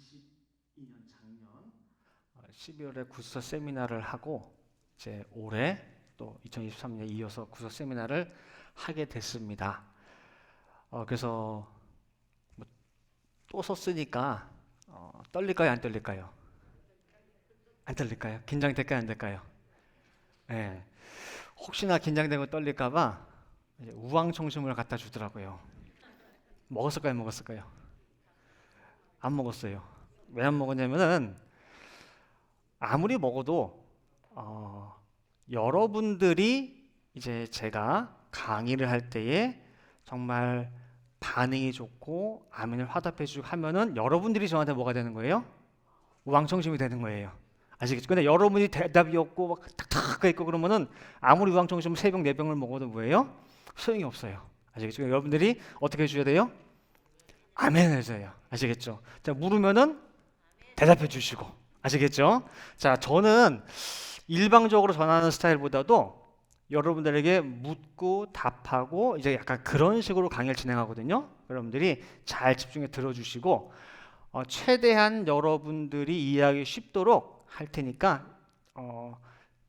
2022년 작년 12월에 구서 세미나를 하고 이제 올해 또 2023년에 이어서 구서 세미나를 하게 됐습니다. 그래서 또 썼으니까 떨릴까요, 안 떨릴까요? 안 떨릴까요? 긴장될까요, 안 될까요? 네. 혹시나 긴장되고 떨릴까봐 우황청심을 갖다 주더라고요. 먹었을까요, 안 먹었을까요? 안 먹었어요. 왜 안 먹었냐면은 아무리 먹어도 여러분들이 이제 제가 강의를 할 때에 정말 반응이 좋고 아멘을 화답해 주고 하면은 여러분들이 저한테 뭐가 되는 거예요? 우왕청심이 되는 거예요. 아시겠죠? 근데 여러분이 대답이 없고 막 탁탁 있고 그러면은 아무리 우왕청심 3병 4병을 먹어도 뭐예요? 소용이 없어요. 아시겠죠? 여러분들이 어떻게 해줘야 돼요? 아멘 해줘요. 아시겠죠? 자, 물으면은 대답해 주시고. 아시겠죠? 자, 저는 일방적으로 전하는 스타일보다도 여러분들에게 묻고 답하고 이제 약간 그런 식으로 강의를 진행하거든요. 여러분들이 잘 집중해 들어주시고 최대한 여러분들이 이해하기 쉽도록 할 테니까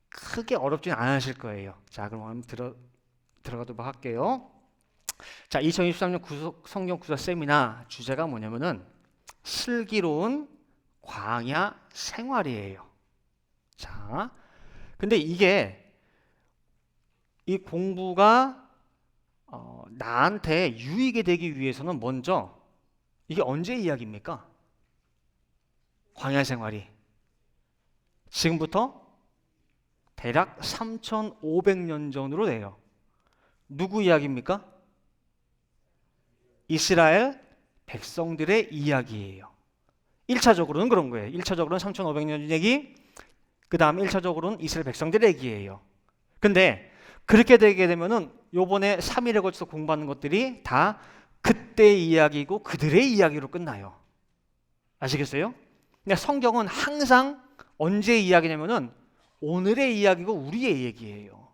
크게 어렵진 않으실 거예요. 자, 그럼 한번 들어가도록 할게요. 자, 2023년 성경 구서 세미나 주제가 뭐냐면은 슬기로운 광야 생활이에요. 자, 근데 이 공부가 나한테 유익이 되기 위해서는 먼저 이게 언제 이야기입니까? 광야 생활이 지금부터 대략 3,500년 전으로 돼요. 누구 이야기입니까? 이스라엘 백성들의 이야기예요. 1차적으로는 그런 거예요. 1차적으로는 3,500년 얘기, 그 다음 1차적으로는 이스라엘 백성들의 얘기예요. 근데 그렇게 되게 되면은 요번에 3일에 걸쳐서 공부하는 것들이 다 그때의 이야기고 그들의 이야기로 끝나요. 아시겠어요? 근데 성경은 항상 언제의 이야기냐면은 오늘의 이야기고 우리의 얘기예요.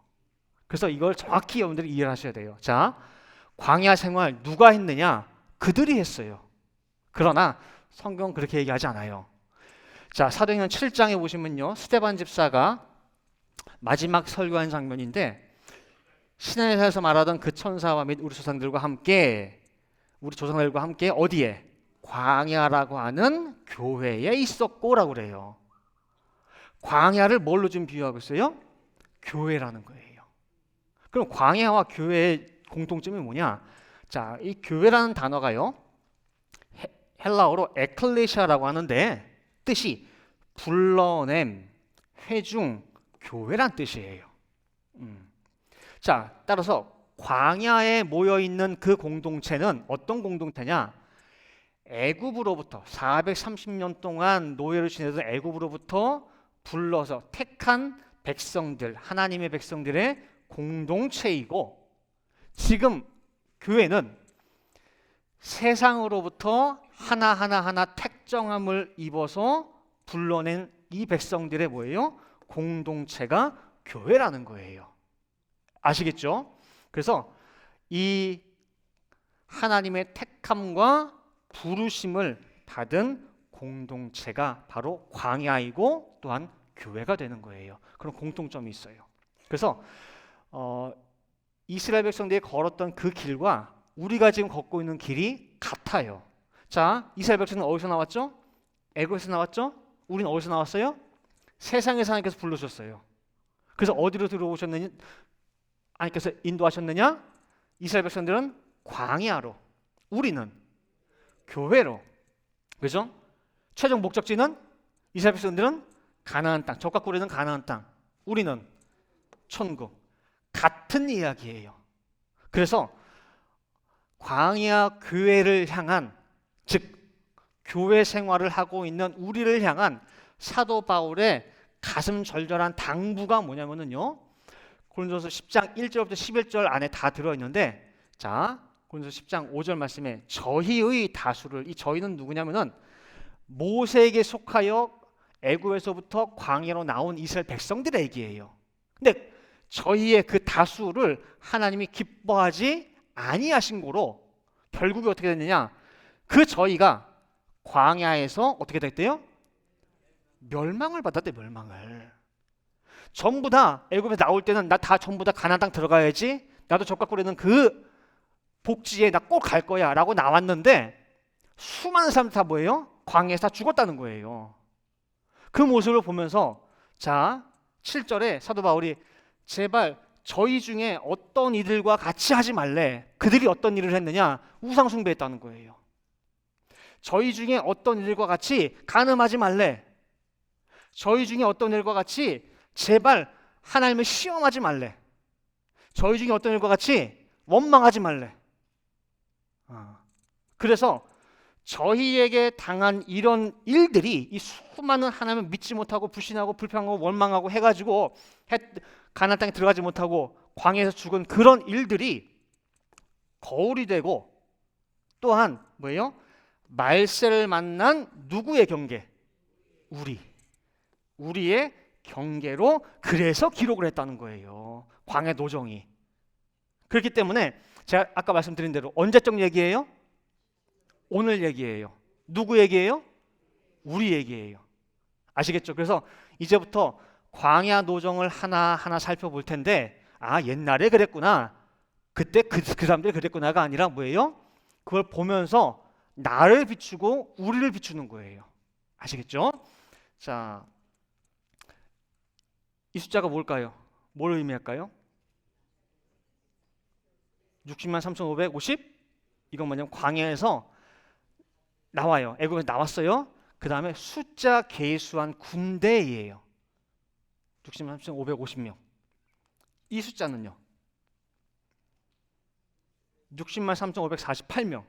그래서 이걸 정확히 여러분들이 이해를 하셔야 돼요. 자, 광야 생활 누가 했느냐? 그들이 했어요. 그러나 성경은 그렇게 얘기하지 않아요. 자, 사도행전 7장에 보시면요, 스데반 집사가 마지막 설교한 장면인데 시내에서 말하던 그 천사와 및 우리 조상들과 함께 어디에? 광야라고 하는 교회에 있었고라고 그래요. 광야를 뭘로 좀 비유하고 있어요? 교회라는 거예요. 그럼 광야와 교회의 공통점이 뭐냐? 자, 이 교회라는 단어가요, 헬라어로 에클레시아라고 하는데 뜻이 불러냄, 회중, 교회란 뜻이에요. 자, 따라서 광야에 모여있는 그 공동체는 어떤 공동체냐? 애굽으로부터 430년 동안 노예를 지내던 애굽으로부터 불러서 택한 백성들, 하나님의 백성들의 공동체이고, 지금 교회는 세상으로부터 하나하나 택정함을 입어서 불러낸 이 백성들의 뭐예요? 공동체가 교회라는 거예요. 아시겠죠? 그래서 이 하나님의 택함과 부르심을 받은 공동체가 바로 광야이고 또한 교회가 되는 거예요. 그런 공통점이 있어요. 그래서 이스라엘 백성들이 걸었던 그 길과 우리가 지금 걷고 있는 길이 같아요. 자, 이스라엘 백성은 어디서 나왔죠? 애굽에서 나왔죠? 우리는 어디서 나왔어요? 세상에서 하나님께서 불러주셨어요. 그래서 어디로 들어오셨느냐? 하나님께서 인도하셨느냐? 이스라엘 백성들은 광야로, 우리는 교회로. 그죠? 최종 목적지는 이스라엘 백성들은 가나안 땅, 적과 꿀이는 가나안 땅, 우리는 천국. 같은 이야기예요. 그래서 광야 교회를 향한, 즉 교회 생활을 하고 있는 우리를 향한 사도 바울의 가슴 절절한 당부가 뭐냐면요, 고린도서 10장 1절부터 11절 안에 다 들어있는데, 자, 고린도서 10장 5절 말씀에 저희의 다수를, 이 저희는 누구냐면은 모세에게 속하여 애굽에서부터 광야로 나온 이스라엘 백성들의 얘기예요. 근데 저희의 그 다수를 하나님이 기뻐하지 아니하신 거로 결국에 어떻게 됐느냐? 그 저희가 광야에서 어떻게 됐대요? 멸망을 받았대. 멸망을. 전부 다 애굽에서 나올 때는 나 다 전부 다 가나안 땅 들어가야지, 나도 젖과 꿀이는 그 복지에 나 꼭 갈 거야 라고 나왔는데 수많은 사람들 다 뭐예요? 광야에서 다 죽었다는 거예요. 그 모습을 보면서 자 7절에 사도 바울이 제발 저희 중에 어떤 이들과 같이 하지 말래. 그들이 어떤 일을 했느냐? 우상 숭배했다는 거예요. 저희 중에 어떤 이들과 같이 간음하지 말래. 저희 중에 어떤 일과 같이 제발 하나님을 시험하지 말래. 저희 중에 어떤 일과 같이 원망하지 말래. 그래서 저희에게 당한 이런 일들이, 이 수많은 하나님을 믿지 못하고 불신하고 불평하고 원망하고 해가지고 가나안 땅에 들어가지 못하고 광야에서 죽은 그런 일들이 거울이 되고, 또한 뭐예요? 말세를 만난 누구의 경계? 우리의 경계로 그래서 기록을 했다는 거예요. 광야 노정이. 그렇기 때문에 제가 아까 말씀드린 대로 언제적 얘기예요? 오늘 얘기예요. 누구 얘기예요? 우리 얘기예요. 아시겠죠? 그래서 이제부터 광야 노정을 하나하나 살펴볼 텐데, 아 옛날에 그랬구나, 그때 그 사람들이 그랬구나가 아니라 뭐예요? 그걸 보면서 나를 비추고 우리를 비추는 거예요. 아시겠죠? 자, 이 숫자가 뭘까요? 뭘 의미할까요? 60만 3,550? 이건 뭐냐면 광야에서 나와요. 애굽에서 나왔어요. 그 다음에 숫자 계수한 군대예요. 60만 3,550명. 이 숫자는요? 60만 3,548명.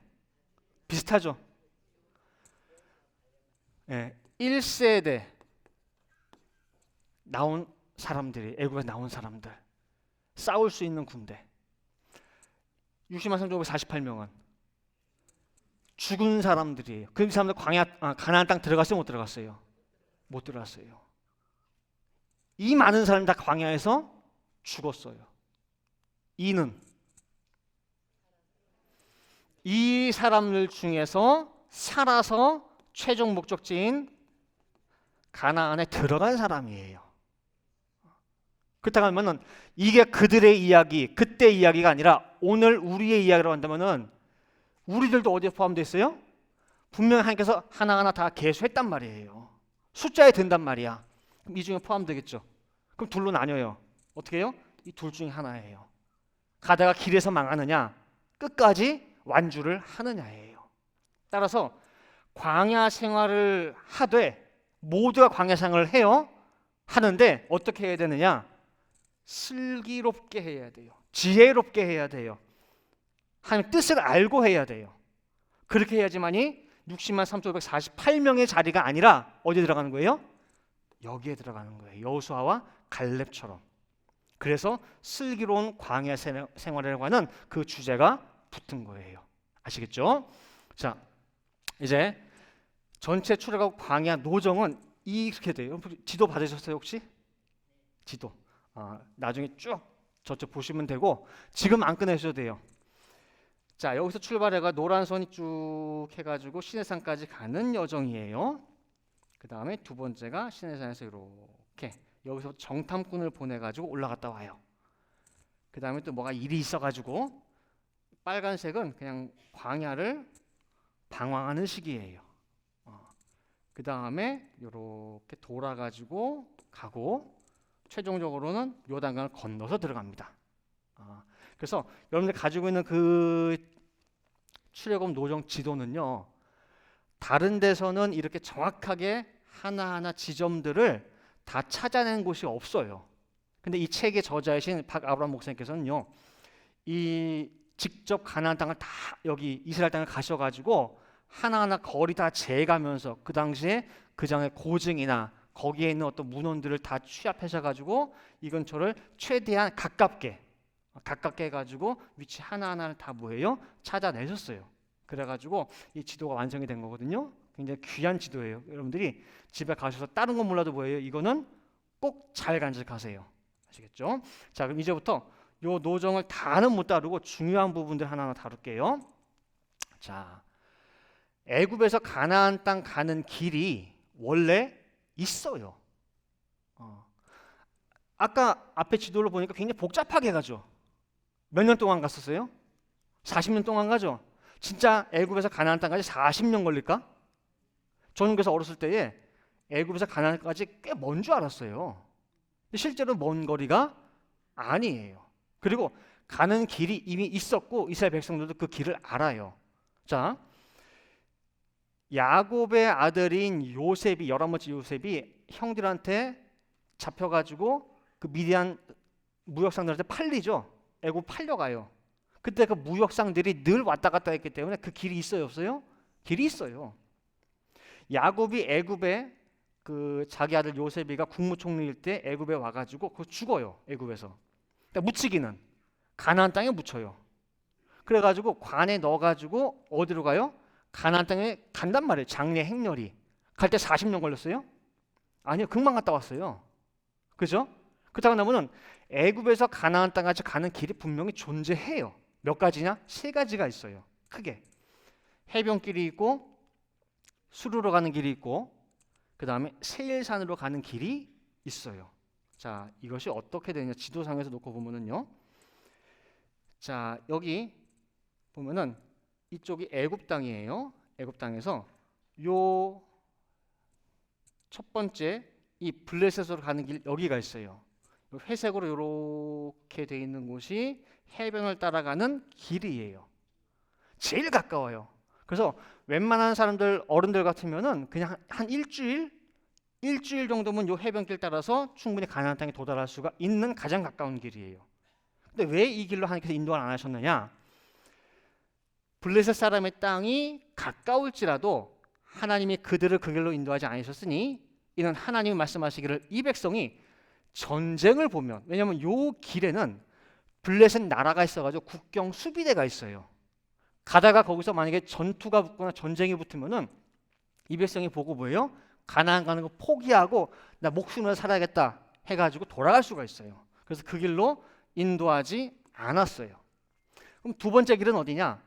비슷하죠? 네, 1세대 나온 사람들이, 애굽에서 나온 사람들, 싸울 수 있는 군대. 60만 3,548명은 죽은 사람들이에요. 그 사람들 가나안 땅 들어갔어요? 못 들어갔어요? 못 들어갔어요. 이 많은 사람이 다 광야에서 죽었어요. 이는 이 사람들 중에서 살아서 최종 목적지인 가나안에 들어간 사람이에요. 그렇다고 하면은 이게 그들의 이야기, 그때 이야기가 아니라 오늘 우리의 이야기라고 한다면은 우리들도 어디에 포함되어 있어요? 분명히 하나님께서 하나하나 다 계수했단 말이에요. 숫자에 든단 말이야. 그럼 이 중에 포함되겠죠. 그럼 둘로 나뉘어요. 어떻게 해요? 이 둘 중에 하나예요. 가다가 길에서 망하느냐, 끝까지 완주를 하느냐예요. 따라서 광야 생활을 하되, 모두가 광야 생활을 해요. 하는데 어떻게 해야 되느냐? 슬기롭게 해야 돼요. 지혜롭게 해야 돼요. 하나님 뜻을 알고 해야 돼요. 그렇게 해야지만이 60만 3,548명의 자리가 아니라 어디에 들어가는 거예요? 여기에 들어가는 거예요. 여호수아와 갈렙처럼. 그래서 슬기로운 광야 생활이라고 하는 그 주제가 붙은 거예요. 아시겠죠? 자, 이제 전체 출애굽 광야 노정은 이렇게 돼요. 지도 받으셨어요 혹시? 지도. 나중에 쭉 저쪽 보시면 되고, 지금 안 꺼내셔도 돼요. 자, 여기서 출발해가 노란 선이 쭉 해가지고 시내산까지 가는 여정이에요. 그 다음에 두 번째가 시내산에서 이렇게 여기서 정탐꾼을 보내가지고 올라갔다 와요. 그 다음에 또 뭐가 일이 있어가지고, 빨간색은 그냥 광야를 방황하는 시기예요. 그 다음에 이렇게 돌아가지고 가고, 최종적으로는 요단강을 건너서 들어갑니다. 그래서 여러분들 가지고 있는 그 출애굽 노정 지도는요, 다른 데서는 이렇게 정확하게 하나하나 지점들을 다 찾아낸 곳이 없어요. 근데 이 책의 저자이신 박아브람 목사님께서는요, 이 직접 가나안 땅을 다, 여기 이스라엘 땅을 가셔가지고 하나하나 거리 다 재가면서 그 당시에 그 장의 고증이나 거기에 있는 어떤 문헌들을 다 취합하셔가지고 이 근처를 최대한 가깝게 해가지고 위치 하나하나를 다 뭐예요? 찾아내셨어요. 그래가지고 이 지도가 완성이 된 거거든요. 굉장히 귀한 지도예요. 여러분들이 집에 가셔서 다른 건 몰라도 뭐예요? 이거는 꼭 잘 간직하세요. 아시겠죠? 자, 그럼 이제부터 요 노정을 다는 못 다루고 중요한 부분들 하나하나 다룰게요. 자, 애굽에서 가나안 땅 가는 길이 원래 있어요. 아까 앞에 지도를 보니까 굉장히 복잡하게 가죠. 몇 년 동안 갔었어요? 40년 동안 가죠. 진짜 애굽에서 가나안 땅까지 40년 걸릴까? 저는 그래서 어렸을 때에 애굽에서 가나안까지 꽤 먼 줄 알았어요. 실제로 먼 거리가 아니에요. 그리고 가는 길이 이미 있었고 이스라엘 백성들도 그 길을 알아요. 자, 야곱의 아들인 요셉이, 11번째 요셉이 형들한테 잡혀가지고 그 미디안 무역상들한테 팔리죠. 애굽 팔려가요. 그때 그 무역상들이 늘 왔다 갔다 했기 때문에 그 길이 있어요, 없어요? 길이 있어요. 야곱이 애굽에 그 자기 아들 요셉이가 국무총리일 때 애굽에 와가지고 그 죽어요. 애굽에서. 그러니까 묻히기는 가나안 땅에 묻혀요. 그래가지고 관에 넣어가지고 어디로 가요? 가나안 땅에 간단 말이에요. 장례 행렬이. 갈 때 40년 걸렸어요? 아니요, 금방 갔다 왔어요. 그죠? 그렇다고 나면은 애굽에서 가나안 땅까지 가는 길이 분명히 존재해요. 몇 가지냐? 3가지가 있어요. 크게 해변길이 있고 수르로 가는 길이 있고 그 다음에 세일산으로 가는 길이 있어요. 자, 이것이 어떻게 되냐? 지도상에서 놓고 보면은요. 자, 여기 보면은 이쪽이 애굽 땅이에요. 애굽 땅에서 요 첫 번째 이 블레셋으로 가는 길 여기가 있어요. 회색으로 이렇게 돼 있는 곳이 해변을 따라가는 길이에요. 제일 가까워요. 그래서 웬만한 사람들 어른들 같으면은 그냥 한 일주일 정도면 요 해변길 따라서 충분히 가나안 땅에 도달할 수가 있는 가장 가까운 길이에요. 근데 왜 이 길로 하나님께서 인도를 안 하셨느냐? 블레셋 사람의 땅이 가까울지라도 하나님이 그들을 그 길로 인도하지 않으셨으니 이는 하나님이 말씀하시기를 이 백성이 전쟁을 보면, 왜냐하면 요 길에는 블레셋 나라가 있어가지고 국경 수비대가 있어요. 가다가 거기서 만약에 전투가 붙거나 전쟁이 붙으면은 이 백성이 보고 뭐예요? 가나안 가는 거 포기하고 나 목숨을 살아야겠다 해가지고 돌아갈 수가 있어요. 그래서 그 길로 인도하지 않았어요. 그럼 두 번째 길은 어디냐?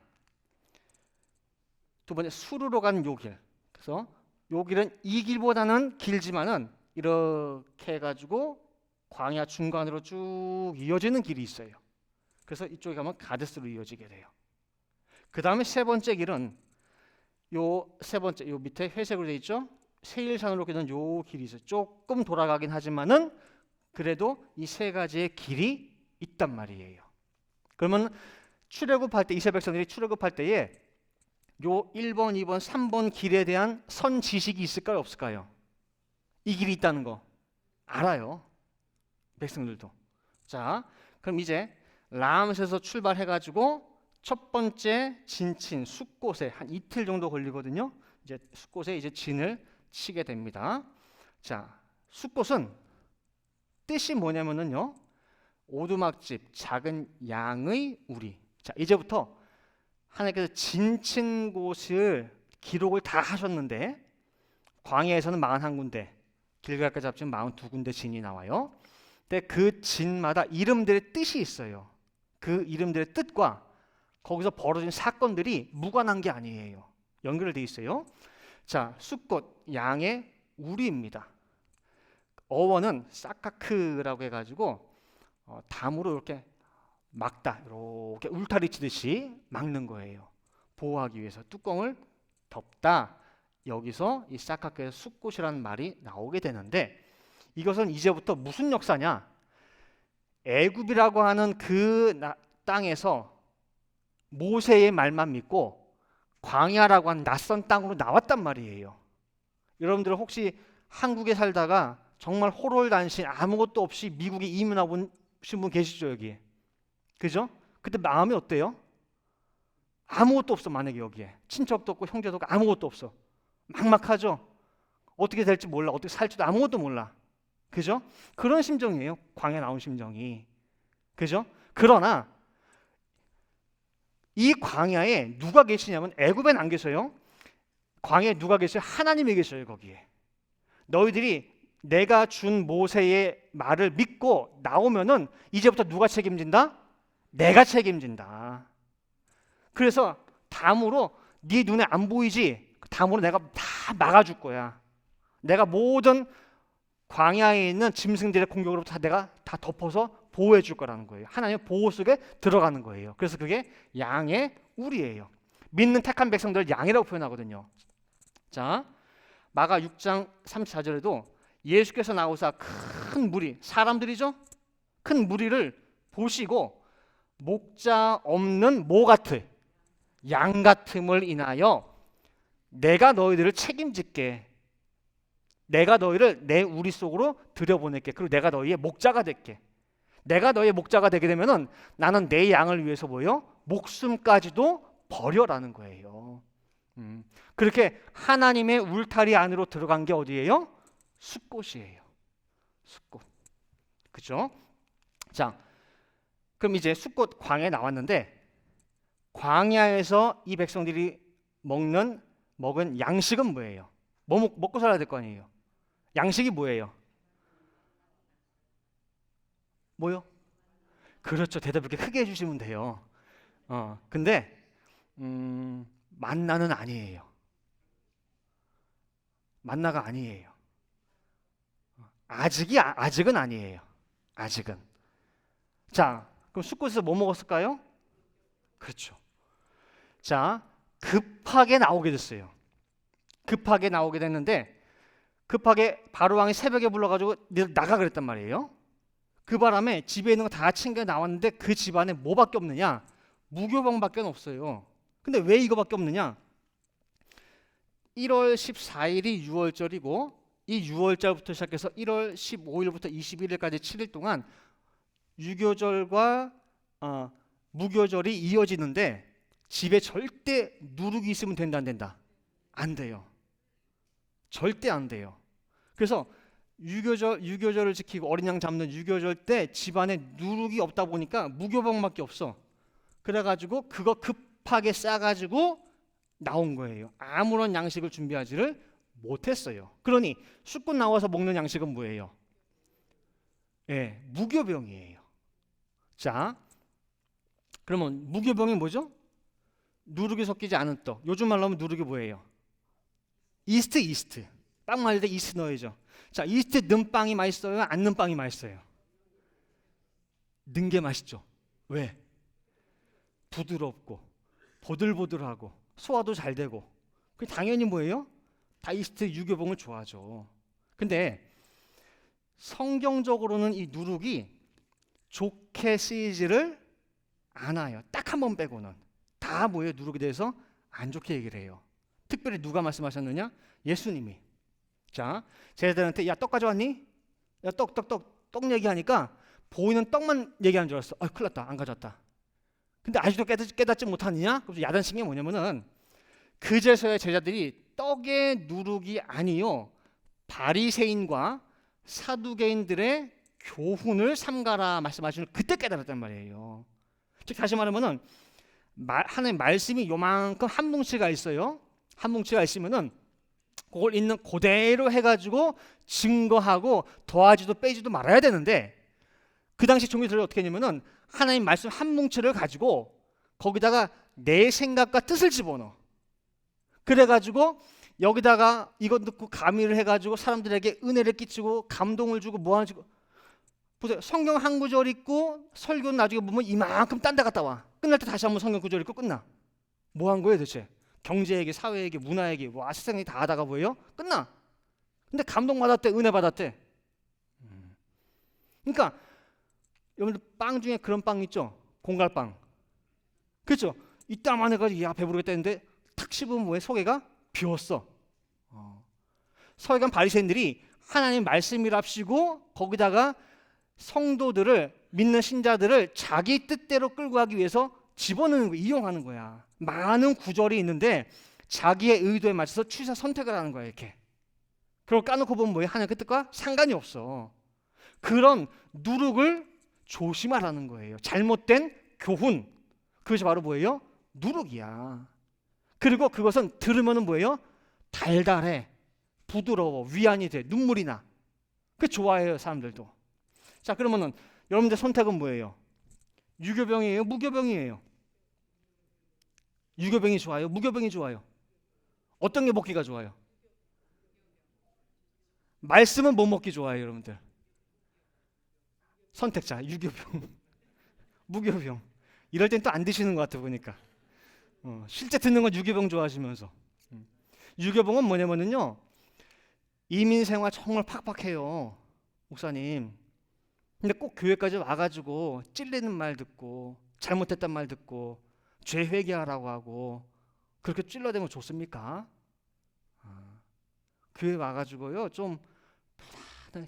두 번째 수르로 가는 요 길. 그래서 요 길은 이 길보다는 길지만은 이렇게 해가지고 광야 중간으로 쭉 이어지는 길이 있어요. 그래서 이쪽에 가면 가데스로 이어지게 돼요. 그 다음에 세 번째 길은 요 밑에 회색으로 되어 있죠. 세일산으로 가는 요 길이 있어요. 조금 돌아가긴 하지만은 그래도 이 3가지의 길이 있단 말이에요. 그러면 출애굽할 때 이스라엘 백성들이 출애굽할 때에 요 1번, 2번, 3번 길에 대한 선 지식이 있을까요, 없을까요? 이 길이 있다는 거 알아요. 백성들도. 자, 그럼 이제 람셋에서 출발해가지고 첫 번째 진친 숫곳에 한 이틀 정도 걸리거든요. 이제 숫곳에 이제 진을 치게 됩니다. 자, 숫곳은 뜻이 뭐냐면은요, 오두막집 작은 양의 우리. 자, 이제부터 하나님께서 진친 곳을 기록을 다 하셨는데 광야에서는 41군데, 길갈까지 합치면 42군데 진이 나와요. 근데 그 진마다 이름들의 뜻이 있어요. 그 이름들의 뜻과 거기서 벌어진 사건들이 무관한 게 아니에요. 연결돼 있어요. 자, 숫곳 양의 우리입니다. 어원은 사카크라고 해가지고 담으로 이렇게 막다, 이렇게 울타리 치듯이 막는 거예요. 보호하기 위해서 뚜껑을 덮다. 여기서 이 사카크에서 숫곳이라는 말이 나오게 되는데 이것은 이제부터 무슨 역사냐? 애굽이라고 하는 그 땅에서 모세의 말만 믿고 광야라고 하는 낯선 땅으로 나왔단 말이에요. 여러분들 혹시 한국에 살다가 정말 호롤단신 아무것도 없이 미국에 이민하고 오신 분 계시죠, 여기? 그죠? 그때 마음이 어때요? 아무것도 없어. 만약에 여기에 친척도 없고 형제도 없고 아무것도 없어. 막막하죠? 어떻게 될지 몰라. 어떻게 살지도 아무것도 몰라. 그죠? 그런 심정이에요. 광야에 나온 심정이. 그죠? 그러나 이 광야에 누가 계시냐면 애굽엔 안 계셔요. 광야에 누가 계셔요? 하나님이 계셔요. 거기에. 너희들이 내가 준 모세의 말을 믿고 나오면은 이제부터 누가 책임진다? 내가 책임진다. 그래서 담으로 네 눈에 안 보이지? 담으로 내가 다 막아줄 거야. 내가 모든 광야에 있는 짐승들의 공격으로부터 내가 다 덮어서 보호해 줄 거라는 거예요. 하나님의 보호 속에 들어가는 거예요. 그래서 그게 양의 울이에요. 믿는 택한 백성들을 양이라고 표현하거든요. 자, 마가 6장 34절에도 예수께서 나오사 큰 무리, 사람들이죠? 큰 무리를 보시고 목자 없는 모 같을 양 같음을 인하여 내가 너희들을 책임질게. 내가 너희를 내 우리 속으로 들여보낼게. 그리고 내가 너희의 목자가 될게. 내가 너희의 목자가 되게 되면은 나는 내 양을 위해서 뭐요? 목숨까지도 버려라는 거예요. 그렇게 하나님의 울타리 안으로 들어간 게 어디예요? 숫꽃이에요. 숫꽃. 그죠? 자, 그럼 이제 숫꽃 광야에 나왔는데 광야에서 이 백성들이 먹은 양식은 뭐예요? 뭐 먹고 살아야 될 거 아니에요? 양식이 뭐예요? 뭐요? 그렇죠. 대답 이렇게 크게 해주시면 돼요. 근데 만나는 아니에요. 만나가 아니에요. 아직은 아니에요. 아직은. 자, 그럼 숫꽃에서 뭐 먹었을까요? 그렇죠. 자, 급하게 나오게 됐어요. 급하게 나오게 됐는데 급하게 바로 왕이 새벽에 불러가지고 나가 그랬단 말이에요. 그 바람에 집에 있는 거 다 챙겨 나왔는데 그 집안에 뭐밖에 없느냐? 무교병밖에 없어요. 근데 왜 이거밖에 없느냐? 1월 14일이 6월절이고 이 6월절부터 시작해서 1월 15일부터 21일까지 7일 동안 유교절과 무교절이 이어지는데 집에 절대 누룩이 있으면 된다 안 된다? 안 돼요. 절대 안 돼요. 그래서 유교절을 지키고 어린 양 잡는 유교절 때 집안에 누룩이 없다 보니까 무교병밖에 없어. 그래가지고 그거 급하게 싸가지고 나온 거예요. 아무런 양식을 준비하지를 못했어요. 그러니 숫꽃 나와서 먹는 양식은 뭐예요? 예, 무교병이에요. 자, 그러면 무교병이 뭐죠? 누룩이 섞이지 않은 떡. 요즘 말로 하면 누룩이 뭐예요? 이스트. 빵 만들 때 이스트 넣어야죠. 자, 이스트 넣은 빵이 맛있어요? 안 넣은 빵이 맛있어요? 넣은 게 맛있죠. 왜? 부드럽고 보들보들하고 소화도 잘 되고. 그 당연히 뭐예요? 다 이스트 유교병을 좋아하죠. 근데 성경적으로는 이 누룩이 좋게 쓰이지를 않아요. 딱 한 번 빼고는. 다 뭐예요? 누룩에 대해서 안 좋게 얘기를 해요. 특별히 누가 말씀하셨느냐? 예수님이. 자, 제자들한테 야, 떡 가져왔니? 야, 떡 얘기하니까 보이는 떡만 얘기하는 줄 알았어. 큰일 났다. 안 가져왔다. 근데 아직도 깨닫지 못하느냐? 그래서 야단친 게 뭐냐면은 그제서야 제자들이 떡의 누룩이 아니요 바리새인과 사두개인들의 교훈을 삼가라 말씀하시는 그때 깨달았단 말이에요. 즉 다시 말하면은 하나님 말씀이 요만큼 한 뭉치가 있어요. 한 뭉치가 있으면은 그걸 있는 그대로 해가지고 증거하고 더하지도 빼지도 말아야 되는데 그 당시 종교들이 어떻게 했냐면은 하나님 말씀 한 뭉치를 가지고 거기다가 내 생각과 뜻을 집어넣어. 그래가지고 여기다가 이것 넣고 가미를 해가지고 사람들에게 은혜를 끼치고 감동을 주고 뭐하는 주고 보세요. 성경 한 구절 읽고 설교는 나중에 보면 이만큼 딴 데 갔다 와. 끝날 때 다시 한번 성경 구절 읽고 끝나. 뭐 한 거예요 대체? 경제 얘기, 사회 얘기, 문화 얘기, 세상 얘기 다 하다가 뭐예요? 끝나. 근데 감동 받았대, 은혜 받았대. 그러니까 여러분들 빵 중에 그런 빵 있죠? 공갈빵. 그렇죠? 이따만 해가지고 야 배부르겠다 했는데 탁 씹으면 뭐해? 속에가 비웠어. 서기관 바리새인들이 하나님 말씀이랍시고 거기다가 성도들을 믿는 신자들을 자기 뜻대로 끌고 가기 위해서 집어넣는 거 이용하는 거야. 많은 구절이 있는데 자기의 의도에 맞춰서 취사 선택을 하는 거야 이렇게. 그걸 까놓고 보면 뭐야? 하나님 그 뜻과 상관이 없어. 그런 누룩을 조심하라는 거예요. 잘못된 교훈. 그것이 바로 뭐예요? 누룩이야. 그리고 그것은 들으면은 뭐예요? 달달해, 부드러워, 위안이 돼, 눈물이 나. 그 좋아해요 사람들도. 자 그러면은 여러분들 선택은 뭐예요? 유교병이에요? 무교병이에요? 유교병이 좋아요? 무교병이 좋아요? 어떤 게 먹기가 좋아요? 말씀은 뭐 먹기 좋아요, 여러분들? 선택자, 유교병, 무교병. 이럴 땐 또 안 드시는 것 같아 보니까. 실제 듣는 건 유교병 좋아하시면서. 유교병은 뭐냐면요, 이민 생활 정말 팍팍해요, 목사님. 근데 꼭 교회까지 와가지고 찔리는 말 듣고 잘못했단 말 듣고 죄 회개하라고 하고 그렇게 찔러대면 좋습니까? 교회 와가지고요 좀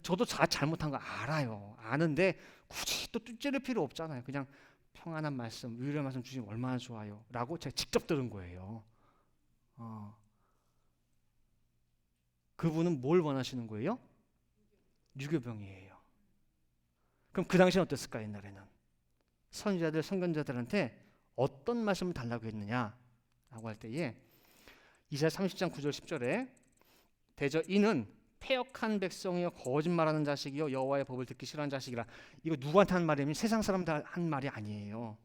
저도 잘못한 거 알아요. 아는데 굳이 또 찌를 필요 없잖아요. 그냥 평안한 말씀, 위로의 말씀 주시면 얼마나 좋아요 라고 제가 직접 들은 거예요. 그분은 뭘 원하시는 거예요? 유교병이에요. 그럼 그 당시엔 어땠을까? 옛날에는 선지자들, 선견자들한테 어떤 말씀을 달라고 했느냐 라고 할 때에 이사야 30장 9절 10절에 대저 이는 패역한 백성이요 거짓말하는 자식이요 여호와의 법을 듣기 싫어하는 자식이라. 이거 누구한테 한 말이냐면 세상 사람들 한 말이 아니에요.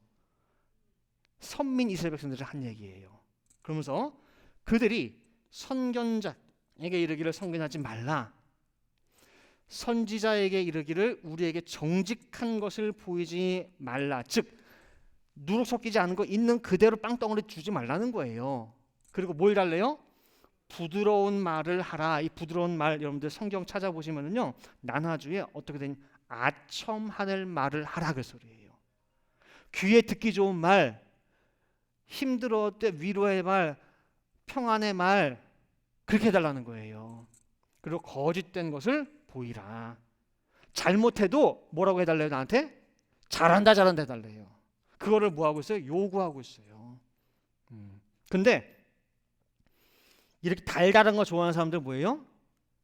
선민 이스라엘 백성들이 한 얘기예요. 그러면서 그들이 선견자에게 이르기를 선견하지 말라, 선지자에게 이르기를 우리에게 정직한 것을 보이지 말라. 즉 누룩 섞이지 않은 거 있는 그대로 빵덩어리 주지 말라는 거예요. 그리고 뭘 달래요? 부드러운 말을 하라. 이 부드러운 말 여러분들 성경 찾아보시면은요 난화주에 어떻게 되냐, 아첨하는 말을 하라 그 소리예요. 귀에 듣기 좋은 말, 힘들어 때 위로의 말, 평안의 말, 그렇게 해달라는 거예요. 그리고 거짓된 것을 보이라. 잘못해도 뭐라고 해달래요? 나한테 잘한다 잘한다 해달래요. 그거를 뭐 하고 있어요? 요구하고 있어요. 근데 이렇게 달달한 거 좋아하는 사람들 뭐예요?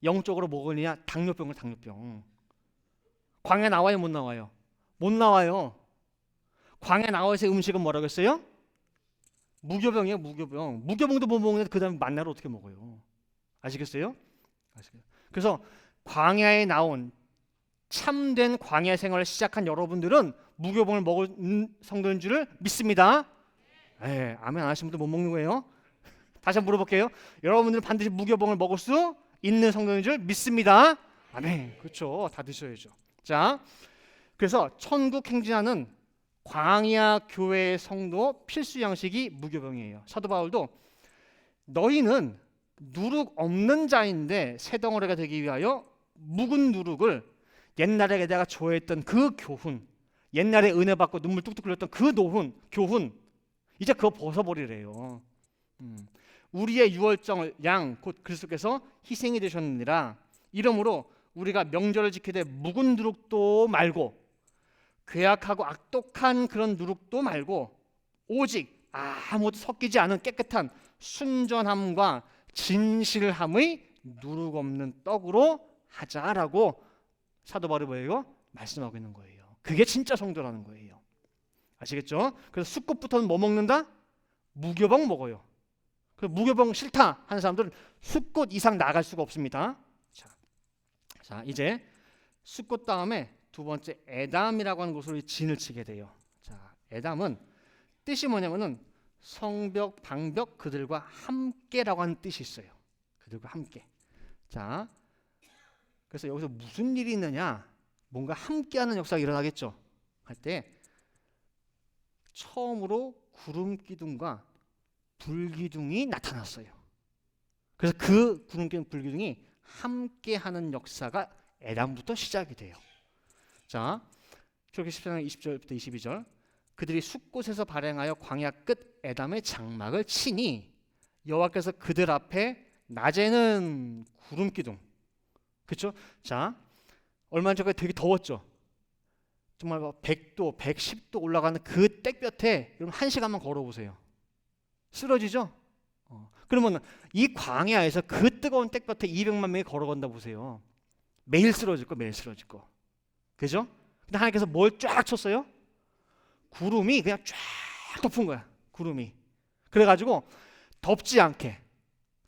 영적으로 뭐 걸리냐? 당뇨병을 당뇨병. 광야 나와요? 못 나와요? 못 나와요. 광야 나와서 음식은 뭐라고 했어요? 무교병이에요. 무교병. 무교병도 못 먹는데 그 다음에 만나를 어떻게 먹어요? 아시겠어요? 그래서 광야에 나온 참된 광야 생활을 시작한 여러분들은 무교병을 먹은 성도인 줄을 믿습니다. 네, 아멘 안 하시는 분들 못 먹는 거예요. 다시 한번 물어볼게요. 여러분들은 반드시 무교병을 먹을 수 있는 성도인 줄 믿습니다. 아멘. 그렇죠. 다 드셔야죠. 자, 그래서 천국 행진하는 광야 교회의 성도 필수 양식이 무교병이에요. 사도 바울도 너희는 누룩 없는 자인데 새 덩어리가 되기 위하여 묵은 누룩을, 옛날에 내가 좋아했던 그 교훈, 옛날에 은혜 받고 눈물 뚝뚝 흘렸던 그 교훈 이제 그거 벗어버리래요. 우리의 유월절 양 곧 그리스도께서 희생이 되셨느니라. 이러므로 우리가 명절을 지키되 묵은 누룩도 말고 괴악하고 악독한 그런 누룩도 말고 오직 아무도 섞이지 않은 깨끗한 순전함과 진실함의 누룩 없는 떡으로 하자라고 사도 바울이 뭐예요? 말씀하고 있는 거예요. 그게 진짜 성도라는 거예요. 아시겠죠? 그래서 숫꽃부터는 뭐 먹는다? 무교병 먹어요. 그 무교병 싫다 하는 사람들은 숫꽃 이상 나갈 수가 없습니다. 자 이제 숫꽃 다음에 두 번째 에담이라고 하는 곳으로 진을 치게 돼요. 자, 에담은 뜻이 뭐냐면은 성벽, 방벽, 그들과 함께라고 하는 뜻이 있어요. 그들과 함께. 자, 그래서 여기서 무슨 일이 있느냐? 뭔가 함께하는 역사가 일어나겠죠. 할 때 처음으로 구름 기둥과 불 기둥이 나타났어요. 그래서 그 구름 기둥, 불 기둥이 함께하는 역사가 에담부터 시작이 돼요. 자, 출애굽기 14장 20절부터 22절. 그들이 숫곳에서 발행하여 광야 끝 에담의 장막을 치니 여호와께서 그들 앞에 낮에는 구름 기둥, 그렇죠? 자, 얼마 전에 되게 더웠죠. 정말 100도, 110도 올라가는 그 땡볕에 여러분 1시간만 걸어보세요. 쓰러지죠? 그러면 이 광야에서 그 뜨거운 땡볕에 200만 명이 걸어간다 보세요. 매일 쓰러질 거, 매일 쓰러질 거. 그죠? 근데 하나님께서 뭘 쫙 쳤어요? 구름이 그냥 쫙 덮은 거야. 구름이. 그래가지고 덥지 않게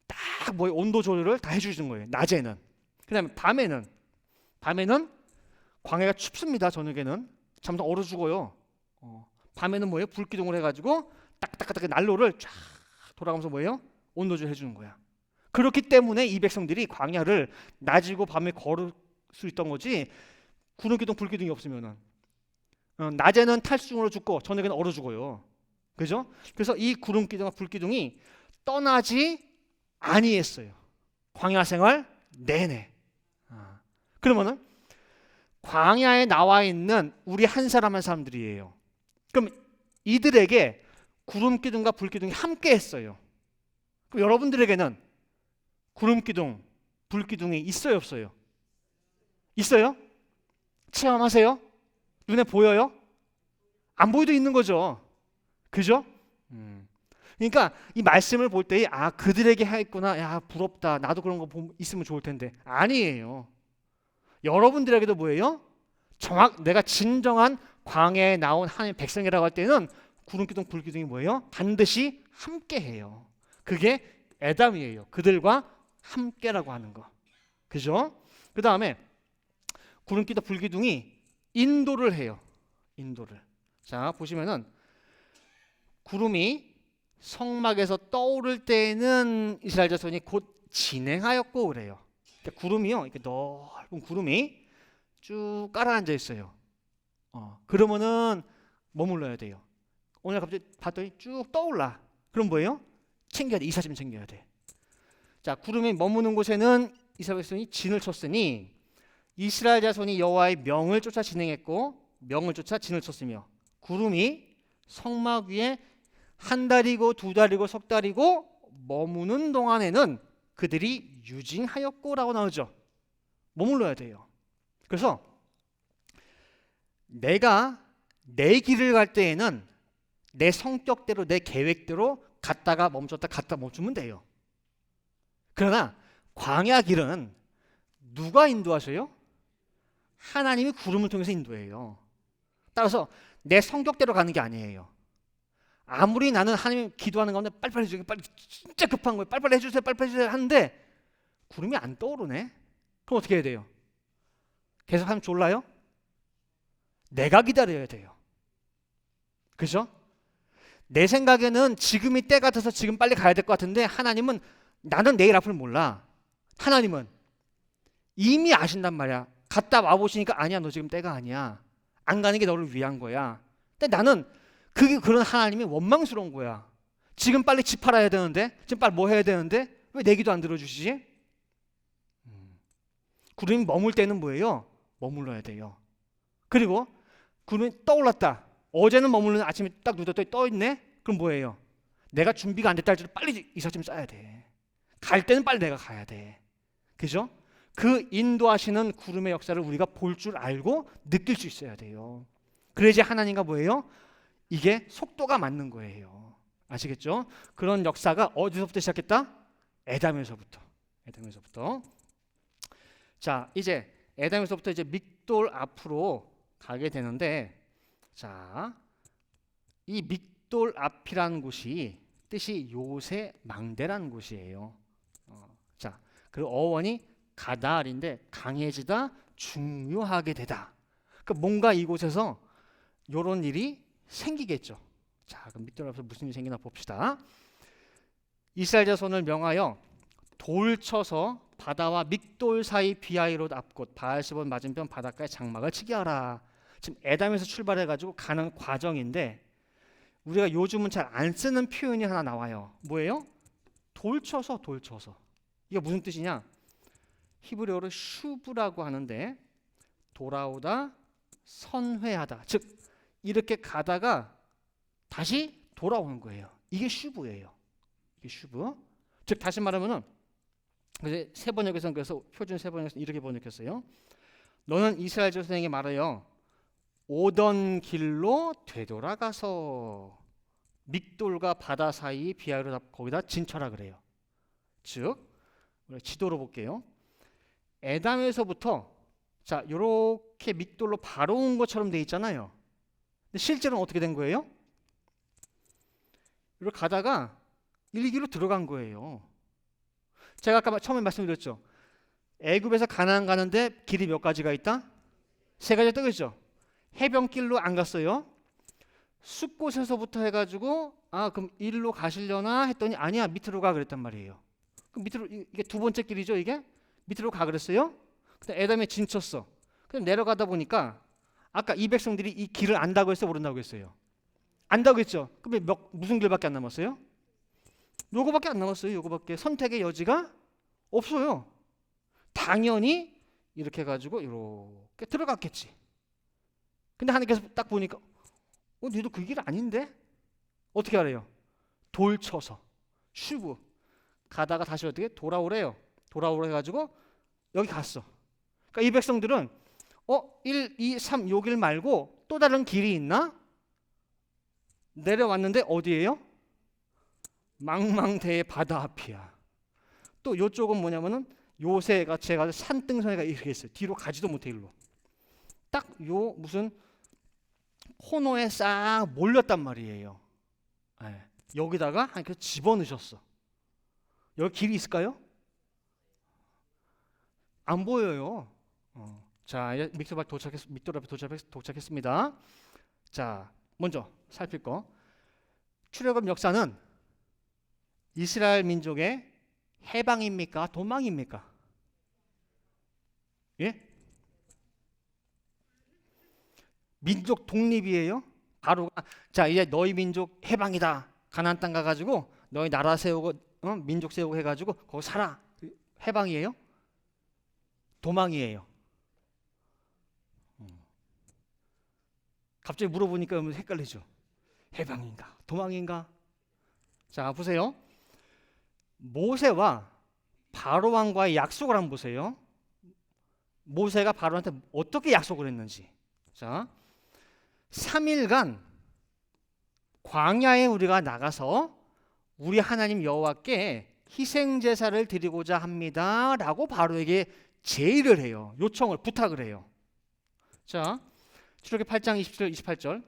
딱 뭐 온도 조절을 다 해주시는 거예요. 낮에는. 그다음에 밤에는 광야가 춥습니다. 저녁에는 잠깐 얼어 죽어요. 밤에는 뭐예요? 불기둥을 해가지고 딱딱딱딱 난로를 쫙 돌아가면서 뭐예요? 온도 조절 해주는 거야. 그렇기 때문에 이 백성들이 광야를 낮이고 밤에 걸을 수 있던 거지 구름기둥 불기둥이 없으면은 낮에는 탈수증으로 죽고 저녁에는 얼어 죽어요. 그죠? 그래서 이 구름기둥과 불기둥이 떠나지 아니했어요. 광야 생활 내내. 그러면은 광야에 나와 있는 우리 한 사람 한 사람들이에요. 그럼 이들에게 구름기둥과 불기둥이 함께 했어요. 그럼 여러분들에게는 구름기둥, 불기둥이 있어요, 없어요? 있어요? 체험하세요? 눈에 보여요? 안 보여도 있는 거죠. 그죠? 그러니까 이 말씀을 볼 때 그들에게 했구나. 야, 부럽다. 나도 그런 거 있으면 좋을 텐데. 아니에요. 여러분들에게도 뭐예요? 내가 진정한 광야에 나온 하나님의 백성이라고 할 때는 구름기둥, 불기둥이 뭐예요? 반드시 함께해요. 그게 에담이에요. 그들과 함께라고 하는 거. 그죠? 그 다음에 구름기둥, 불기둥이 인도를 해요. 인도를. 자, 보시면은 구름이 성막에서 떠오를 때에는 이스라엘 자손이 곧 진행하였고 그래요. 그러니까 구름이요, 이렇게 넓은 구름이 쭉 깔아앉아 있어요. 그러면은 머물러야 돼요. 오늘 갑자기 봤더니 쭉 떠올라. 그럼 뭐예요? 챙겨야 돼. 이사짐 챙겨야 돼. 자, 구름이 머무는 곳에는 이스라엘 자손이 진을 쳤으니 이스라엘 자손이 여호와의 명을 쫓아 진행했고 명을 쫓아 진을 쳤으며 구름이 성막 위에 한 달이고 두 달이고 석 달이고 머무는 동안에는 그들이 유징하였고라고 나오죠. 머물러야 돼요. 그래서 내가 내 길을 갈 때에는 내 성격대로 내 계획대로 갔다가 멈췄다 갔다 멈추면 돼요. 그러나 광야 길은 누가 인도하셔요? 하나님이 구름을 통해서 인도해요. 따라서 내 성격대로 가는 게 아니에요. 아무리 나는 하나님 기도하는 가운데 빨리빨리 해주세요. 빨리 진짜 급한 거예요. 빨리빨리 해주세요. 빨리빨리 해주세요 하는데 구름이 안 떠오르네. 그럼 어떻게 해야 돼요? 계속 하면 졸라요? 내가 기다려야 돼요. 그죠? 내 생각에는 지금이 때 같아서 지금 빨리 가야 될 것 같은데 하나님은 나는 내일 앞을 몰라. 하나님은 이미 아신단 말이야. 갔다 와보시니까 아니야, 너 지금 때가 아니야. 안 가는 게 너를 위한 거야. 근데 나는 그런 하나님이 원망스러운 거야. 지금 빨리 집 팔아야 되는데, 지금 빨리 뭐 해야 되는데 왜 내 기도 안 들어주시지? 구름이 머물 때는 뭐예요? 머물러야 돼요. 그리고 구름이 떠올랐다. 어제는 머물렀는데 아침에 딱 눈떴더니 떠있네? 그럼 뭐예요? 내가 준비가 안 됐다 할지라도 빨리 이삿짐 싸야 돼. 갈 때는 빨리 내가 가야 돼. 그죠? 그 인도하시는 구름의 역사를 우리가 볼 줄 알고 느낄 수 있어야 돼요. 그래야지 하나님과 뭐예요? 이게 속도가 맞는 거예요. 아시겠죠? 그런 역사가 어디서부터 시작했다? 에담에서부터. 자, 이제 에담에서부터 이제 믹돌 앞으로 가게 되는데, 자, 이 믹돌 앞이라는 곳이 뜻이 요새 망대라는 곳이에요. 자, 그 어원이 가다알인데 강해지다, 중요하게 되다. 그러니까 뭔가 이곳에서 이런 일이 생기겠죠. 자, 그럼 믹돌 앞에서 무슨 일이 생기나 봅시다. 이스라엘 자손을 명하여 돌 쳐서 바다와 믹돌 사이 비하이롯 앞곳 바알스본 맞은편 바닷가에 장막을 치게 하라. 지금 에담에서 출발해가지고 가는 과정인데 우리가 요즘은 잘 안 쓰는 표현이 하나 나와요. 뭐예요? 돌 쳐서. 이게 무슨 뜻이냐? 히브리어로 슈브라고 하는데 돌아오다, 선회하다. 즉 이렇게 가다가 다시 돌아오는 거예요. 이게 슈브예요. 이게 슈브. 즉 다시 말하면은 세 번역에서는 그래서 표준 세 번역에서 이렇게 번역했어요. 너는 이스라엘 자손에게 말하여 오던 길로 되돌아가서 믹돌과 바다 사이 비하로 거기다 진쳐라 그래요. 즉 지도로 볼게요. 에담에서부터 자 이렇게 믹돌로 바로 온 것처럼 돼 있잖아요. 근데 실제로는 어떻게 된 거예요? 이렇게 가다가 일기로 들어간 거예요. 제가 아까 처음에 말씀드렸죠. 애굽에서 가나안 가는데 길이 몇 가지가 있다? 세 가지가 뜨겠죠. 해변길로 안 갔어요. 숲곳에서부터 해가지고 그럼 일로 가시려나 했더니 아니야 밑으로 가 그랬단 말이에요. 그 밑으로 이게 두 번째 길이죠. 이게 밑으로 가 그랬어요. 근데 에돔에 진쳤어. 그럼 내려가다 보니까 아까 이 백성들이 이 길을 안다고 했어, 모른다고 했어요? 안다고 했죠. 그럼 무슨 길밖에 안 남았어요? 요거밖에 안 남았어요. 요거밖에. 선택의 여지가 없어요. 당연히 이렇게 해가지고 이렇게 들어갔겠지. 근데 하나님께서 딱 보니까 니도 그 길 아닌데? 어떻게 하래요? 돌 쳐서 슈브 가다가 다시 어떻게 돌아오래요. 돌아오래 가지고 여기 갔어. 그러니까 이 백성들은 1, 2, 3 요 길 말고 또 다른 길이 있나? 내려왔는데 어디예요? 망망대해 바다 앞이야. 또 요쪽은 뭐냐면은 요새 같이 해가지고 산등성이가 이렇게 있어요. 뒤로 가지도 못해 일로. 딱 요 무슨 코너에 싹 몰렸단 말이에요. 네. 여기다가 하나님께서 집어넣으셨어. 여기 길이 있을까요? 안 보여요. 자, 이제 믹돌 앞에 도착했습니다. 자, 먼저 살필 거. 출애굽 역사는 이스라엘 민족의 해방입니까? 도망입니까? 예? 민족 독립이에요. 바로가 자 이제 너희 민족 해방이다. 가나안 땅 가가지고 너희 나라 세우고 민족 세우고 해가지고 거기 살아. 해방이에요? 도망이에요? 갑자기 물어보니까 헷갈리죠. 해방인가? 도망인가? 자 보세요. 모세와 바로 왕과의 약속을 한번 보세요. 모세가 바로한테 어떻게 약속을 했는지. 자 3일간 광야에 우리가 나가서 우리 하나님 여호와께 희생 제사를 드리고자 합니다 라고 바로에게 제의를 해요. 요청을 부탁을 해요. 자 출애굽기 8장 27절 28절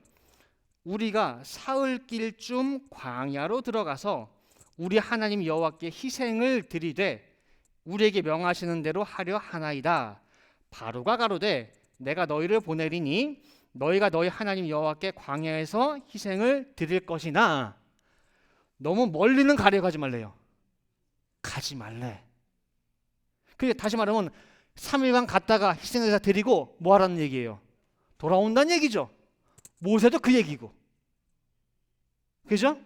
우리가 사흘길쯤 광야로 들어가서 우리 하나님 여호와께 희생을 드리되 우리에게 명하시는 대로 하려 하나이다. 바로가 가로되 내가 너희를 보내리니 너희가 너희 하나님 여호와께 광야에서 희생을 드릴 것이나 너무 멀리는 가려 가지 말래요. 가지 말래. 그게 다시 말하면 3일간 갔다가 희생제사 드리고 뭐 하라는 얘기예요? 돌아온다는 얘기죠. 모세도 그 얘기고. 그죠?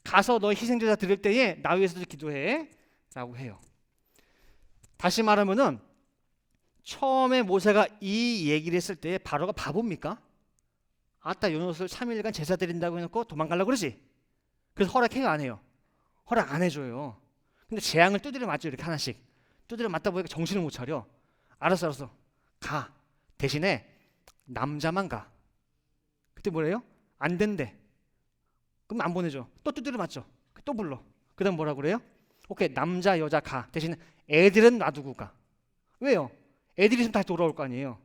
가서 너 희생제사 드릴 때에 나 위해서도 기도해 라고 해요. 다시 말하면은 처음에 모세가 이 얘기를 했을 때 바로가 바보입니까? 아따 요 녀석을 3일간 제사 드린다고 해놓고 도망가려고 그러지. 그래서 허락해요 안 해요? 허락 안 해줘요. 근데 재앙을 두드려 맞죠. 이렇게 하나씩 두드려 맞다 보니까 정신을 못 차려. 알았어 가. 대신에 남자만 가. 그때 뭐래요? 안 된대. 그럼 안 보내줘. 또 두드려 맞죠. 또 불러. 그 다음 뭐라고 그래요? 오케이 남자 여자 가. 대신에 애들은 놔두고 가. 왜요? 애들이 있으면 다시 돌아올 거 아니에요.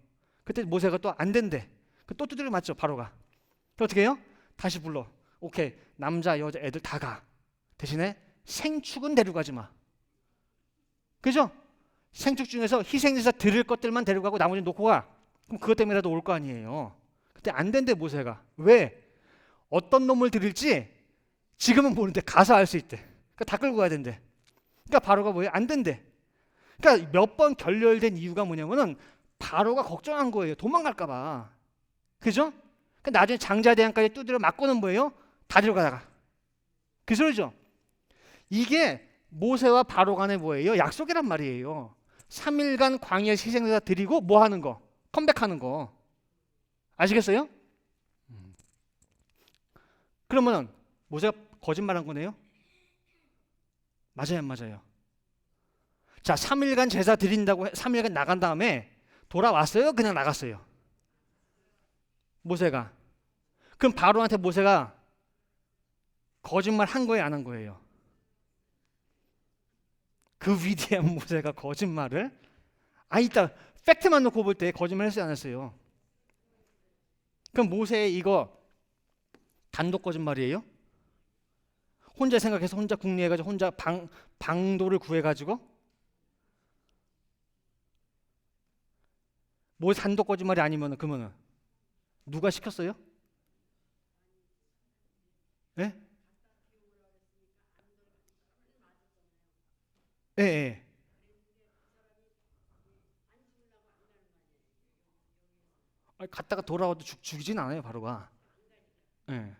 그때 모세가 또 안 된대. 또 두드려 맞죠. 바로 가. 어떻게 해요? 다시 불러. 오케이 남자 여자 애들 다 가. 대신에 생축은 데려가지 마. 그죠? 생축 중에서 희생제사 드릴 것들만 데려가고 나머지는 놓고 가. 그럼 그것 때문에라도 올 거 아니에요. 그때 안 된대 모세가. 왜? 어떤 놈을 드릴지 지금은 모르는데 가서 알 수 있대. 그러니까 다 끌고 가야 된대. 그러니까 바로가 뭐예요? 안 된대. 그러니까 몇 번 결렬된 이유가 뭐냐면은 바로가 걱정한 거예요. 도망갈까 봐. 그죠? 그러니까 나중에 장자대왕까지 두드려 맞고는 뭐예요? 다 데려가다가. 그 소리죠. 이게 모세와 바로 간의 뭐예요? 약속이란 말이에요. 3일간 광야에 희생제사 드리고 뭐 하는 거? 컴백하는 거. 아시겠어요? 그러면 모세가 거짓말한 거네요? 맞아요, 안 맞아요? 자, 3일간 제사 드린다고 3일간 나간 다음에 돌아왔어요? 그냥 나갔어요? 모세가. 그럼 바로한테 모세가 거짓말 한 거예요, 안 한 거예요? 그 위대한 모세가 거짓말을 이따 팩트만 놓고 볼 때 거짓말 했어요, 안 했어요? 그럼 모세의 이거 단독 거짓말이에요? 혼자 생각해서 혼자 궁리해가지고 혼자 방도를 구해가지고 뭐 단독 거짓말이 아니면 그러면은 누가 시켰어요? 네? 예, 예. 갔다가 돌아와도 죽이진 않아요, 바로가. 예.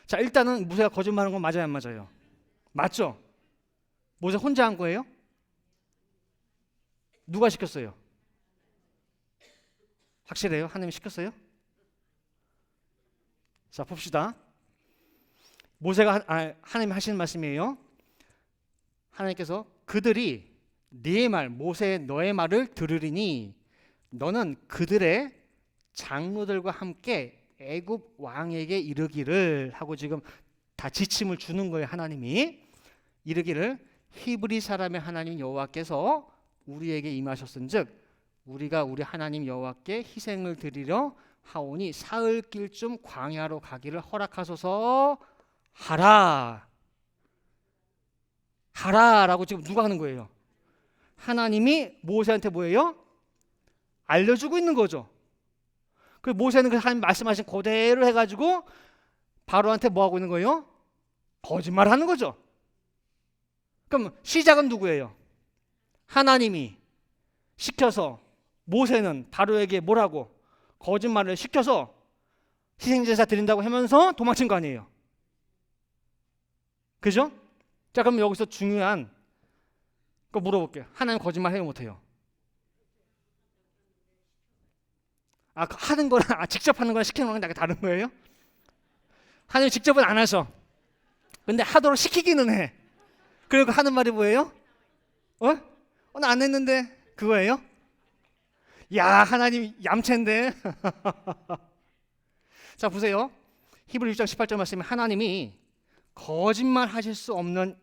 자, 일단은 모세가 거짓말하는 건 맞아요, 안 맞아요? 맞죠? 모세 혼자 한 거예요? 누가 시켰어요? 확실해요? 하나님이 시켰어요? 자, 봅시다. 모세가 하나님이 하시는 말씀이에요. 하나님께서 그들이 네 말, 모세 너의 말을 들으리니 너는 그들의 장로들과 함께 애굽 왕에게 이르기를 하고 지금 다 지침을 주는 거예요. 하나님이 이르기를 히브리 사람의 하나님 여호와께서 우리에게 임하셨은즉 우리가 우리 하나님 여호와께 희생을 드리려 하오니 사흘길쯤 광야로 가기를 허락하소서 하라. 하라라고 지금 누가 하는 거예요? 하나님이 모세한테 뭐예요? 알려주고 있는 거죠. 그 모세는 그 하나님 말씀하신 그대로 해가지고 바로한테 뭐 하고 있는 거예요? 거짓말하는 거죠. 그럼 시작은 누구예요? 하나님이 시켜서 모세는 바로에게 뭐라고? 거짓말을 시켜서 희생제사 드린다고 하면서 도망친 거 아니에요? 그죠? 자, 그럼 여기서 중요한 거 물어볼게요. 하나님 거짓말 해요, 못해요? 하는 거랑 직접 하는 거랑 시키는 거랑 다른 거예요? 하나님 직접은 안 하셔. 근데 하도록 시키기는 해. 그리고 하는 말이 뭐예요? 나 안 했는데 그거예요? 야, 하나님 얌체인데. 자, 보세요. 히브리 6장 18절 말씀에 하나님이 거짓말 하실 수 없는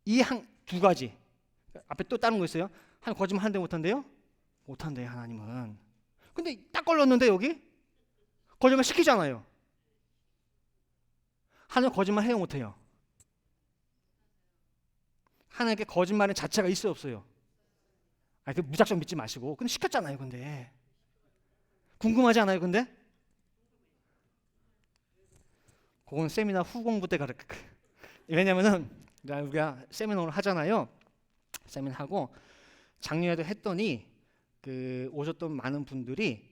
이 두 가지. 앞에 또 다른 거 있어요? 하나님 거짓말 한대 못한대요? 못한대요, 하나님은. 근데 딱 걸렸는데 여기? 거짓말 시키잖아요. 하나님 거짓말 해요, 못해요? 하나님께 거짓말은 자체가 있어요, 없어요? 그 무작정 믿지 마시고. 근데 시켰잖아요, 근데. 궁금하지 않아요, 근데? 그건 세미나 후 공부 때 가르쳐. 왜냐면은 우리가 세미나를 하잖아요. 세미나하고 작년에도 했더니 그 오셨던 많은 분들이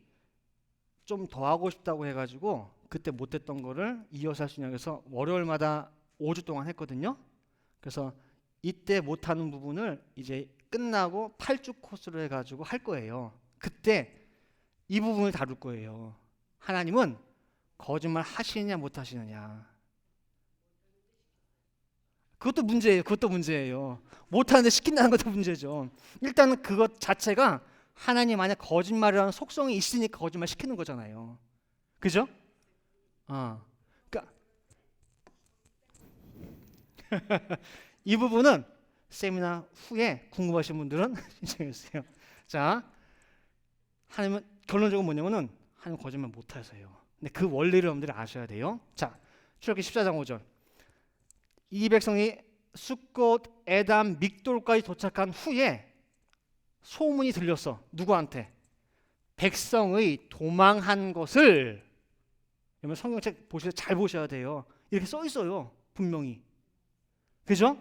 좀 더 하고 싶다고 해가지고 그때 못했던 거를 이어서 할 수 있냐고 해서 월요일마다 5주 동안 했거든요. 그래서 이때 못하는 부분을 이제 끝나고 8주 코스로 해가지고 할 거예요. 그때 이 부분을 다룰 거예요. 하나님은 거짓말 하시느냐 못 하시느냐. 그것도 문제예요. 그것도 문제예요. 못하는데 시킨다는 것도 문제죠. 일단은 그것 자체가 하나님 안에 거짓말이라는 속성이 있으니까 거짓말 시키는 거잖아요. 그죠? 그러니까 이 부분은 세미나 후에 궁금하신 분들은 신청해 주세요. 자, 하나님은 결론적으로 뭐냐면은 하나님 거짓말 못 하세요. 근데 그 원리를 여러분들이 아셔야 돼요. 자, 출애굽기 14장 5절. 이 백성이 숫곳, 에담, 믹돌까지 도착한 후에 소문이 들렸어. 누구한테? 백성의 도망한 것을. 여러분 성경책 보실 때 잘 보셔야 돼요. 이렇게 써 있어요. 분명히. 그죠?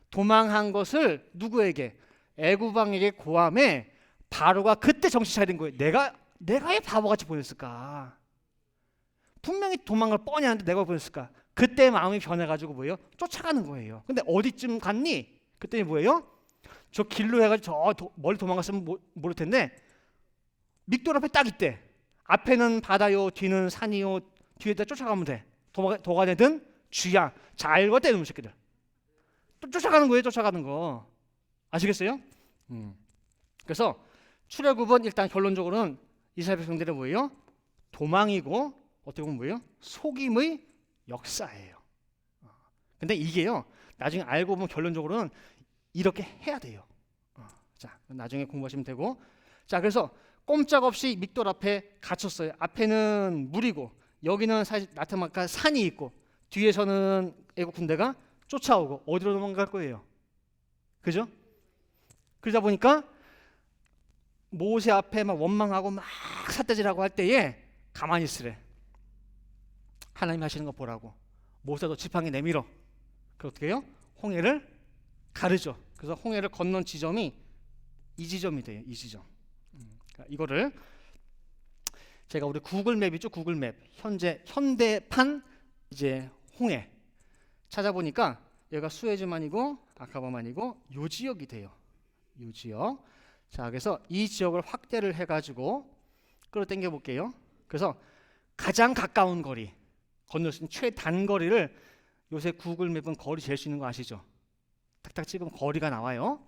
도망한 것을 누구에게? 애굽 왕에게 고함해. 바로가 그때 정신 차린 거예요. 내가 왜 바보같이 보였을까? 분명히 도망을 뻔히 하는데 내가 보였을까? 그때 마음이 변해가지고 뭐예요? 쫓아가는 거예요. 근데 어디쯤 갔니? 그때 뭐예요? 저 길로 해가지고 멀리 도망갔으면 모를 텐데 믹돌 앞에 딱 있대. 앞에는 바다요, 뒤는 산이요. 뒤에다 쫓아가면 돼. 도가 되든 쥐야. 잘 걷대 놈 새끼들. 또 쫓아가는 거예요, 쫓아가는 거. 아시겠어요? 그래서 출애굽은 일단 결론적으로는 이스라엘 백성들은 뭐예요? 도망이고 어떻게 보면 뭐예요? 속임의 역사예요. 근데 이게요, 나중에 알고 보면 결론적으로는 이렇게 해야 돼요. 자, 나중에 공부하시면 되고. 자, 그래서 꼼짝없이 믹돌 앞에 갇혔어요. 앞에는 물이고 여기는 사실 나트마카 산이 있고 뒤에서는 애국 군대가 쫓아오고 어디로 도망갈 거예요? 그죠? 그러다 보니까 모세 앞에 막 원망하고 막 삿대질하고 할 때에 가만히 있으래. 하나님 하시는 거 보라고. 모세도 지팡이 내밀어. 그 어떻게 해요? 홍해를 가르죠. 그래서 홍해를 건넌 지점이 이 지점이 돼요. 이 지점. 그러니까 이거를 제가 우리 구글맵이죠. 구글맵. 현대판 이제 홍해 찾아보니까 얘가 수에즈만이고 아카바만이고 요 지역이 돼요. 요 지역. 자, 그래서 이 지역을 확대를 해가지고 끌어당겨 볼게요. 그래서 가장 가까운 거리, 건널 수 있는 최단거리를 요새 구글맵은 거리 잴 수 있는 거 아시죠? 탁탁 찍으면 거리가 나와요.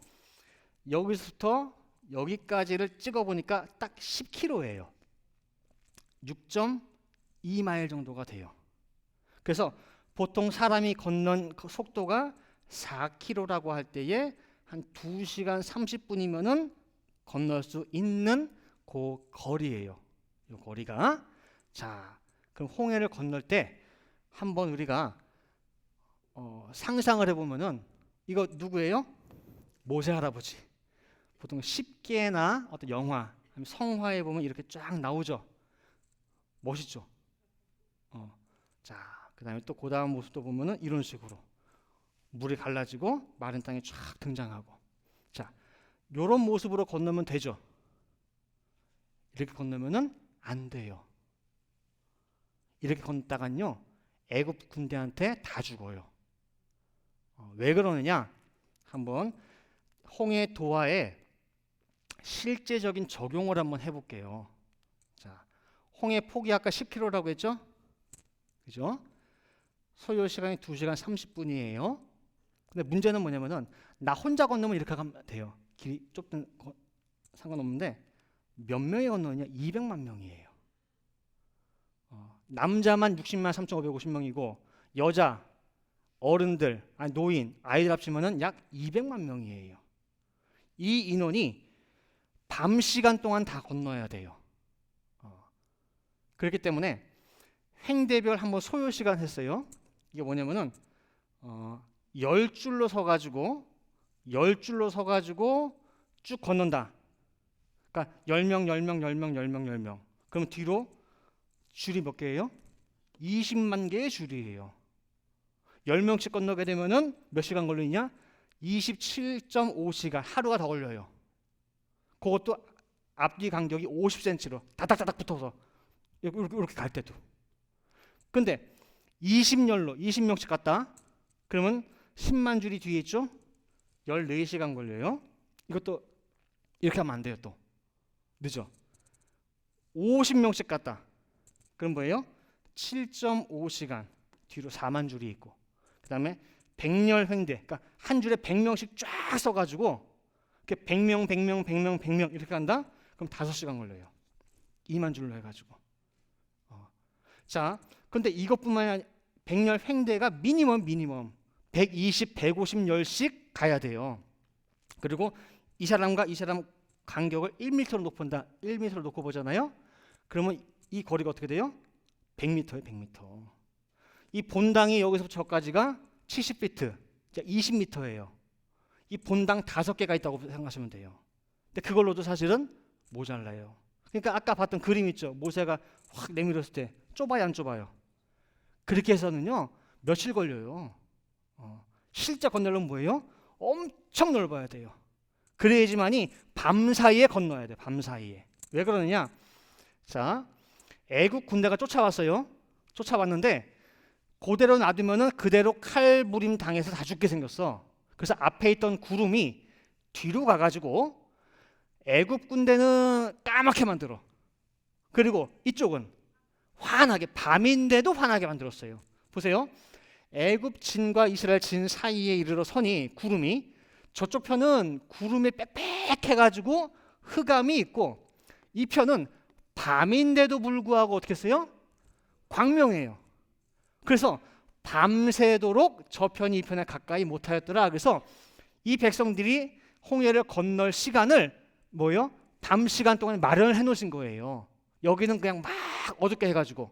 여기서부터 여기까지를 찍어보니까 딱 10km예요. 6.2마일 정도가 돼요. 그래서 보통 사람이 걷는 그 속도가 4km라고 할 때에 한 2시간 30분이면은 건널 수 있는 그 거리예요. 이 거리가. 자, 그럼 홍해를 건널 때 한번 우리가 상상을 해보면은 이거 누구예요? 모세 할아버지. 보통 십계나 어떤 영화, 성화에 보면 이렇게 쫙 나오죠. 멋있죠. 자, 그다음에 또 그 다음 모습도 보면은 이런 식으로 물이 갈라지고 마른 땅이 쫙 등장하고. 자, 요런 모습으로 건너면 되죠. 이렇게 건너면은 안 돼요. 이렇게 건너다간요 애굽 군대한테 다 죽어요. 왜 그러느냐? 한번 홍해 도하에 실제적인 적용을 한번 해볼게요. 자, 홍해 폭이 아까 10km라고 했죠? 그죠? 소요 시간이 2시간 30분이에요. 근데 문제는 뭐냐면은 나 혼자 건너면 이렇게 가면 돼요. 길이 좁든 상관없는데 몇 명이 건너느냐? 200만 명이에요. 남자만 60만 3,550명이고 여자, 어른들, 노인, 아이들 합치면은 약 200만 명이에요. 이 인원이 밤 시간 동안 다 건너야 돼요. 그렇기 때문에 횡대별 한번 소요 시간 했어요. 이게 뭐냐면은 10줄로 서가지고 쭉 건넌다. 그러니까 10명, 10명, 10명, 10명, 10명. 그럼 뒤로 줄이 몇 개예요? 20만 개의 줄이에요. 10명씩 건너게 되면은 몇 시간 걸리냐? 27.5시간, 하루가 더 걸려요. 그것도 앞뒤 간격이 50cm로 다닥다닥 붙어서 이렇게 갈 때도. 근데 20명씩 갔다. 그러면 10만 줄이 뒤에 있죠? 14시간 걸려요. 이것도 이렇게 하면 안 돼요. 또 늦어. 50명씩 갔다. 그럼 뭐예요? 7.5시간 뒤로 4만 줄이 있고, 그 다음에 백렬 횡대, 그러니까 한 줄에 100명씩 쫙 써가지고 이렇게 100명, 100명, 100명, 100명 이렇게 간다? 그럼 5시간 걸려요. 2만 줄로 해가지고. 자, 근데 이것뿐만이 아니라 백렬 횡대가 미니멈 120, 150 열씩 가야 돼요. 그리고 이 사람과 이 사람 간격을 1m로 높은다. 1m로 놓고 보잖아요. 그러면 이 거리가 어떻게 돼요? 100m예요, 100m. 이 본당이 여기서부터 저까지가 70피트, 20m예요. 이 본당 5개가 있다고 생각하시면 돼요. 근데 그걸로도 사실은 모자라요. 그러니까 아까 봤던 그림 있죠. 모세가 확 내밀었을 때 좁아요, 안 좁아요? 그렇게 해서는요 며칠 걸려요. 실제 건너려면 뭐예요? 엄청 넓어야 돼요. 그래야지만이 밤 사이에 건너야 돼요. 밤 사이에. 왜 그러느냐? 자, 애국 군대가 쫓아왔어요. 쫓아왔는데 그대로 놔두면은 그대로 칼부림 당해서 다 죽게 생겼어. 그래서 앞에 있던 구름이 뒤로 가가지고 애국 군대는 까맣게 만들어. 그리고 이쪽은 환하게, 밤인데도 환하게 만들었어요. 보세요. 애굽 진과 이스라엘 진 사이에 이르러 선이 구름이, 저쪽 편은 구름이 빽빽해가지고 흑암이 있고, 이 편은 밤인데도 불구하고 어떻게 했어요? 광명해요. 그래서 밤새도록 저 편이 이 편에 가까이 못하였더라. 그래서 이 백성들이 홍해를 건널 시간을 뭐예요? 밤 시간 동안 마련을 해놓으신 거예요. 여기는 그냥 막 어둡게 해가지고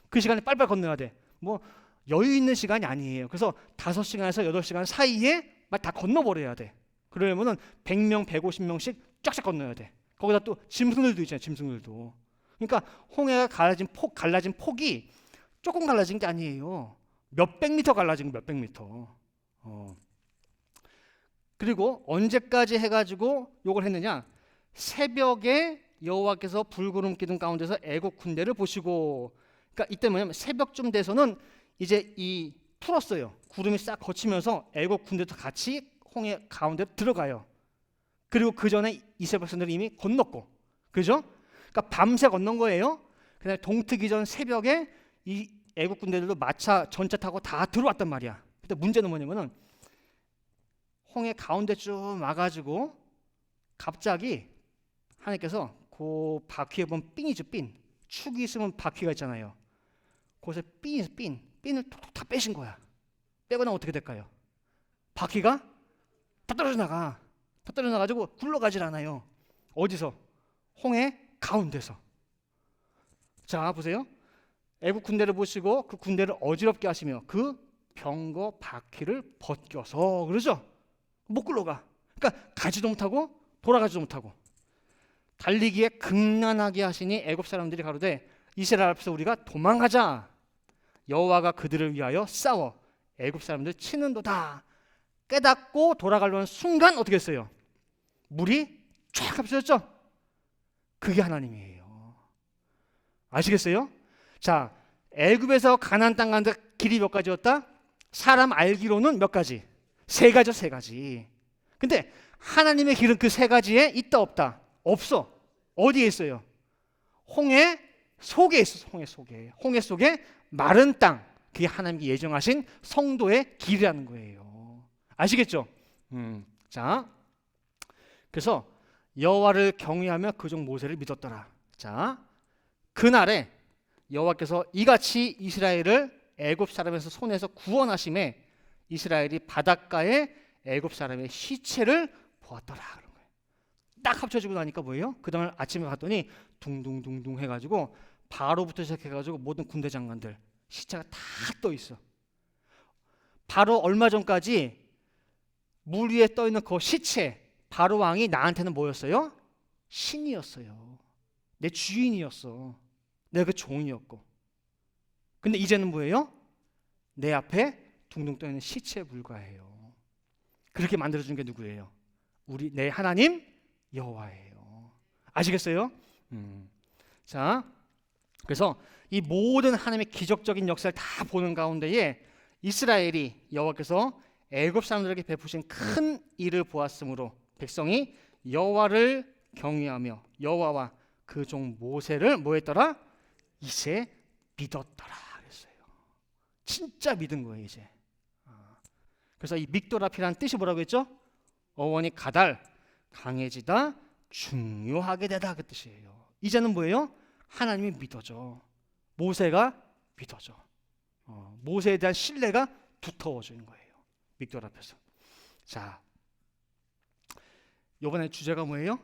그 시간에 빨리빨리 건너야 돼. 뭐 여유 있는 시간이 아니에요. 그래서 5시간에서 8시간 사이에 막 다 건너버려야 돼. 그러려면은 100명, 150명씩 쫙쫙 건너야 돼. 거기다 또 짐승들도 있잖아요. 짐승들도. 그러니까 홍해가 갈라진 폭이 조금 갈라진 게 아니에요. 몇백 미터 갈라진 거, 몇백 미터. 그리고 언제까지 해가지고 요걸 했느냐? 새벽에 여호와께서 불구름 기둥 가운데서 애국 군대를 보시고, 그러니까 이때 뭐냐면 새벽쯤 돼서는 이제 이 풀었어요. 구름이 싹 거치면서 애국 군대도 같이 홍해 가운데 들어가요. 그리고 그 전에 이스라엘 백성들이 이미 건넜고, 그죠? 그러니까 밤새 건넌 거예요. 그다음에 동트기 전 새벽에 이 애국 군대들도 마차 전차 타고 다 들어왔단 말이야. 근데 문제는 뭐냐면은 홍해 가운데 쭉 와가지고 갑자기 하나님께서 그 바퀴에 보면 핀이죠, 핀. 축이 있으면 바퀴가 있잖아요. 거기서 핀을 톡톡 다 빼신 거야. 빼고 나면 어떻게 될까요? 바퀴가 다 떨어져 나가. 다 떨어져 나가지고 굴러가질 않아요. 어디서? 홍해 가운데서. 자, 보세요. 애국 군대를 보시고 그 군대를 어지럽게 하시며 그 병거 바퀴를 벗겨서, 그러죠? 못 굴러가. 그러니까 가지도 못하고 돌아가지도 못하고 달리기에 극난하게 하시니 애굽 사람들이 가로되 이스라엘 앞에서 우리가 도망가자. 여호와가 그들을 위하여 싸워 애굽 사람들 치는도다. 깨닫고 돌아가려는 순간 어떻게 했어요? 물이 쫙 합쳐졌죠? 그게 하나님이에요. 아시겠어요? 자, 애굽에서 가나안 땅 가는데 길이 몇 가지였다? 사람 알기로는 몇 가지? 세 가지죠, 세 가지. 근데 하나님의 길은 그 세 가지에 있다 없다? 없어. 어디에 있어요? 홍해 속에 있어. 홍해 속에 마른 땅. 그게 하나님이 예정하신 성도의 길이라는 거예요. 아시겠죠? 자, 그래서 여호와를 경외하며 그종 모세를 믿었더라. 자, 그날에 여호와께서 이같이 이스라엘을 애굽 사람에서 손에서 구원하심에 이스라엘이 바닷가에 애굽 사람의 시체를 보았더라. 그런 거예요. 딱 합쳐지고 나니까 뭐예요? 그 다음에 아침에 갔더니 둥둥둥둥 해가지고 바로부터 시작해가지고 모든 군대 장관들 시체가 다 떠 있어. 바로 얼마 전까지 물 위에 떠 있는 그 시체, 바로 왕이 나한테는 뭐였어요? 신이었어요. 내 주인이었어. 내가 그 종이었고. 근데 이제는 뭐예요? 내 앞에 둥둥 떠 있는 시체에 불과해요. 그렇게 만들어준 게 누구예요? 우리 내 하나님 여호와예요. 아시겠어요? 자, 그래서 이 모든 하나님의 기적적인 역사를 다 보는 가운데에 이스라엘이 여호와께서 애굽 사람들에게 베푸신 큰 일을 보았으므로 백성이 여호와를 경외하며 여호와와 그 종 모세를 뭐했더라? 이제 믿었더라 그랬어요. 진짜 믿은 거예요 이제. 그래서 이 믹도라피라는 뜻이 뭐라고 했죠? 어원이 가달, 강해지다, 중요하게 되다 그 뜻이에요. 이제는 뭐예요? 하나님이 믿어져. 모세가 믿어져. 모세에 대한 신뢰가 두터워지는 거예요. 믹도라피에서. 자, 이번에 주제가 뭐예요?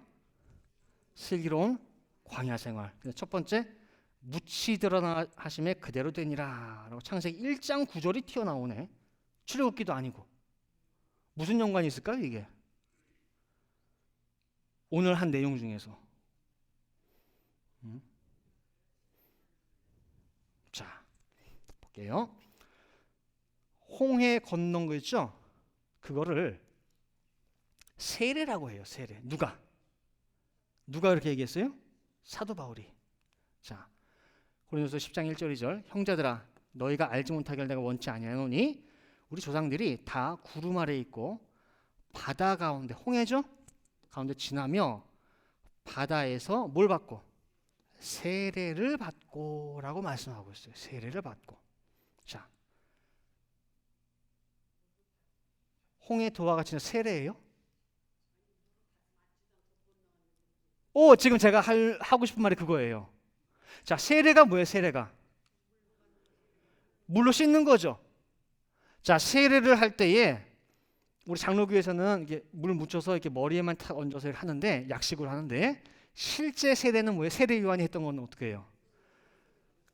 슬기로운 광야 생활. 첫 번째, 묻히 드러나 하심에 그대로 되니라 라고 창세기 1장 9절이 튀어나오네. 출애굽기도 아니고. 무슨 연관이 있을까요 이게? 오늘 한 내용 중에서. 자, 볼게요. 홍해 건넌 거 있죠? 그거를 세례라고 해요. 세례. 누가 그렇게 얘기했어요? 사도 바울이. 자, 고린도서 10장 1절 2절 형제들아 너희가 알지 못하길 내가 원치 아니하노니 우리 조상들이 다 구름 아래 있고 바다 가운데 홍해죠? 가운데 지나며 바다에서 뭘 받고? 세례를 받고 라고 말씀하고 있어요. 세례를 받고. 자, 홍해 도와 같이 세례예요? 지금 제가 하고 싶은 말이 그거예요. 자, 세례가 뭐예요? 세례가 물로 씻는 거죠. 자, 세례를 할 때에 우리 장로교에서는 이게 물 묻혀서 이렇게 머리에만 탁 얹어서 하는데 약식으로 하는데 실제 세례는 뭐예요? 세례 요한이 했던 건 어떻게 해요?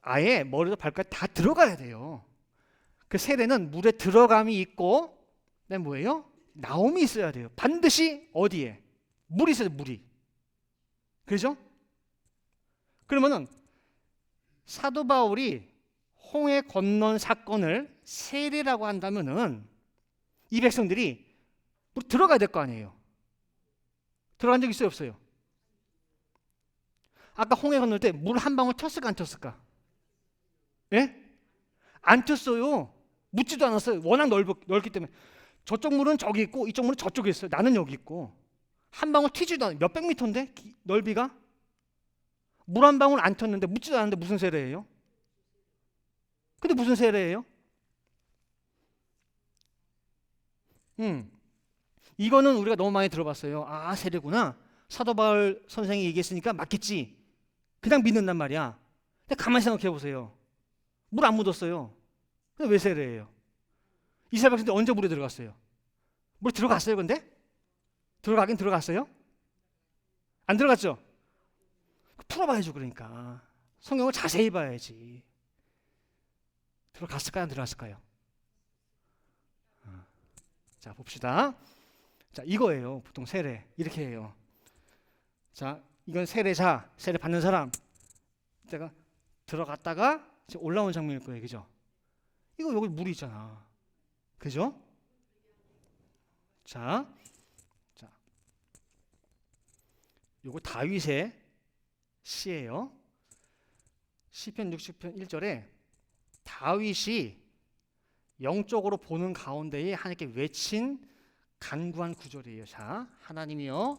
아예 머리도 발까지 다 들어가야 돼요. 그 세례는 물에 들어감이 있고 그다음에 뭐예요? 나옴이 있어야 돼요. 반드시 어디에? 물이 있어요. 물이. 그렇죠? 그러면은 사도 바울이 홍해 건넌 사건을 세례라고 한다면은 이 백성들이 물 들어가야 될 거 아니에요. 들어간 적 있어요, 없어요? 아까 홍해 건널 때 물 한 방울 튀었을까 안 튀었을까? 예? 안 튀었어요. 묻지도 않았어요. 워낙 넓기 때문에. 저쪽 물은 저기 있고 이쪽 물은 저쪽에 있어요. 나는 여기 있고. 한 방울 튀지도 않아요. 몇백 미터인데 넓이가? 물 한 방울 안 튀었는데 묻지도 않았는데 무슨 세례예요? 근데 무슨 세례예요? 이거는 우리가 너무 많이 들어봤어요. 아, 세례구나. 사도 바울 선생이 얘기했으니까 맞겠지. 그냥 믿는단 말이야. 근데 가만히 생각해 보세요. 물 안 묻었어요. 근데 왜 세례예요? 이스라엘 백성들 언제 물에 들어갔어요? 물 들어갔어요, 근데? 들어가긴 들어갔어요? 안 들어갔죠? 풀어봐야죠, 그러니까. 성경을 자세히 봐야지. 들어갔을까요, 안 들어갔을까요? 자, 봅시다. 자, 이거예요. 보통 세례. 이렇게 해요. 자, 이건 세례자, 세례 받는 사람. 제가 들어갔다가 올라온 장면일 거예요. 그죠? 이거 여기 물이 있잖아. 그죠? 자, 요거 다윗의 시예요. 시편 60편 1절에 다윗이 영적으로 보는 가운데에 하나님께 외친 간구한 구절이에요. 자, 하나님이여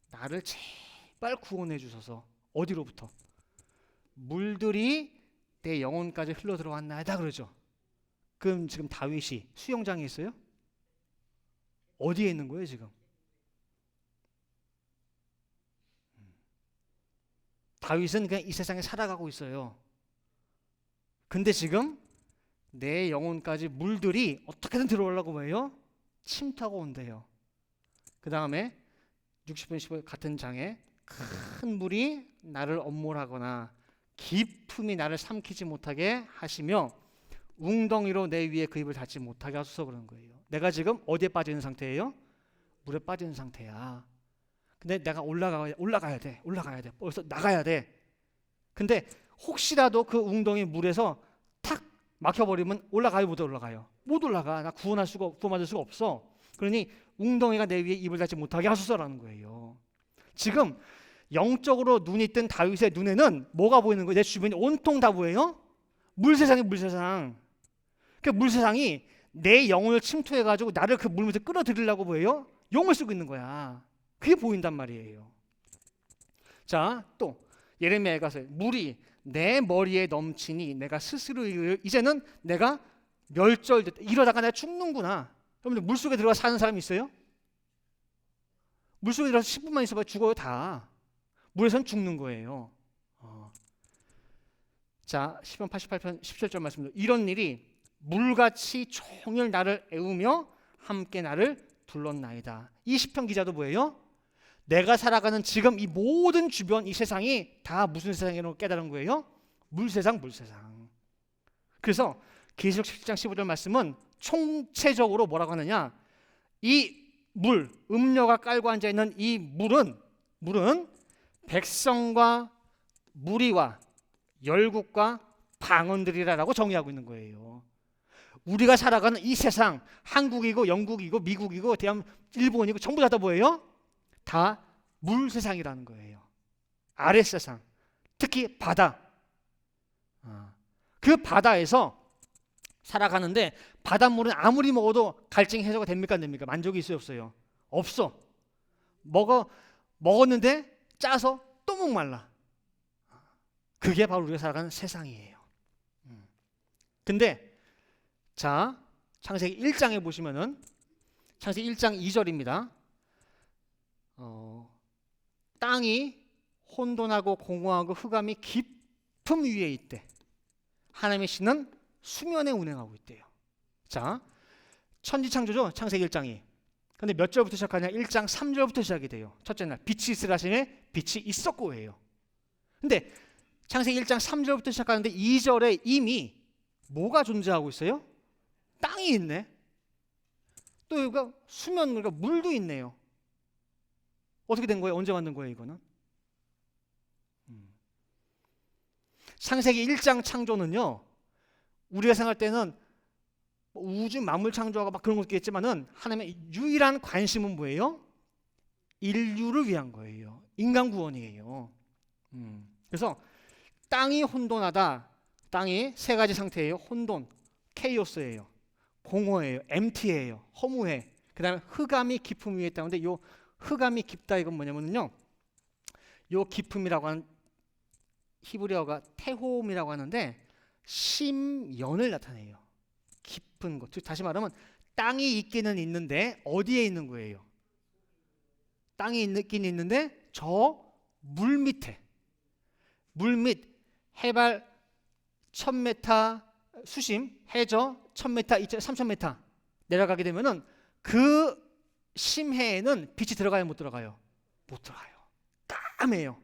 나를 제발 구원해 주소서. 어디로부터? 물들이 내 영혼까지 흘러 들어왔나이다 그러죠. 그럼 지금 다윗이 수영장에 있어요? 어디에 있는 거예요 지금? 다윗은 그냥 이 세상에 살아가고 있어요. 근데 지금 내 영혼까지 물들이 어떻게든 들어오려고 해요? 침투하고 온대요. 그 다음에 60분 15 같은 장에 큰 물이 나를 엄몰하거나 깊음이 나를 삼키지 못하게 하시며 웅덩이로 내 위에 그 입을 닫지 못하게 하소서 그러는 거예요. 내가 지금 어디에 빠져 있는 상태예요? 물에 빠져 있는 상태야. 근데 내가 올라가야 돼. 벌써 나가야 돼. 근데 혹시라도 그 웅덩이 물에서 탁 막혀버리면 올라가요, 못 올라가요? 못 올라가. 나 구원받을 수가 없어. 그러니 웅덩이가 내 위에 입을 닫지 못하게 하소서라는 거예요. 지금 영적으로 눈이 뜬 다윗의 눈에는 뭐가 보이는 거예요? 내 주변이 온통 다 보여요? 물세상이 물세상. 그 물세상이 내 영혼을 침투해가지고 나를 그 물 밑에 끌어들이려고 보여요? 용을 쓰고 있는 거야. 그게 보인단 말이에요. 자, 또 예레미야에 가서 물이 내 머리에 넘치니 내가 스스로 이제는 내가 멸절됐다. 이러다가 내가 죽는구나. 여러분들 물속에 들어가 사는 사람이 있어요? 물속에 들어가서 10분만 있어봐 죽어요 다. 물에서는 죽는 거예요. 자, 시편 88편 17절 말씀도 이런 일이 물같이 종일 나를 애우며 함께 나를 둘렀나이다. 이 시편 기자도 뭐예요? 내가 살아가는 지금 이 모든 주변 이 세상이 다 무슨 세상이라고 깨달은 거예요? 물세상. 그래서 계시록 17장 15절 말씀은 총체적으로 뭐라고 하느냐? 이 물, 음료가 깔고 앉아 있는 이 물은 백성과 무리와 열국과 방언들이라고 정의하고 있는 거예요. 우리가 살아가는 이 세상, 한국이고 영국이고 미국이고 일본이고 전부 다 뭐예요? 다 물세상이라는 거예요. 아랫세상, 특히 바다. 그 바다에서 살아가는데 바닷물은 아무리 먹어도 갈증 해소가 됩니까 안 됩니까? 만족이 있어요 없어요? 없어. 먹었는데 짜서 또 목말라. 그게 바로 우리가 살아가는 세상이에요. 근데 자, 창세기 1장에 보시면은 창세기 1장 2절입니다. 땅이 혼돈하고 공허하고 흑암이 깊음 위에 있대. 하나님의 신은 수면에 운행하고 있대요. 자, 천지창조죠. 창세기 1장이. 근데 몇 절부터 시작하냐? 1장 3절부터 시작이 돼요. 첫째 날 빛이 있으라 하시매 빛이 있었고예요. 근데 창세기 1장 3절부터 시작하는데 2절에 이미 뭐가 존재하고 있어요? 땅이 있네. 또 여기가 수면, 그러니까 물도 있네요. 어떻게 된 거예요? 언제 만든 거예요 이거는? 창세기 1장 창조는요, 우리가 생각할 때는 우주 만물 창조하고 막 그런 것도 있겠지만은 하나님의 유일한 관심은 뭐예요? 인류를 위한 거예요. 인간 구원이에요. 그래서 땅이 혼돈하다. 땅이 세 가지 상태예요. 혼돈, 케이오스예요. 공허예요. 엠티예요. 허무해. 그다음에 흑암이 깊음 위에 있다는데 요 흑암이 깊다 이건 뭐냐면요. 요 깊음이라고 하는 히브리어가 테홈이라고 하는데 심연을 나타내요. 깊은 곳. 다시 말하면 땅이 있기는 있는데 어디에 있는 거예요? 땅이 있긴 있는데 저 물 밑에, 물 밑 해발 1000m 수심, 해저 1000m, 3000m 내려가게 되면은 그 심해에는 빛이 들어가요, 못 들어가요? 못 들어가요. 까매요.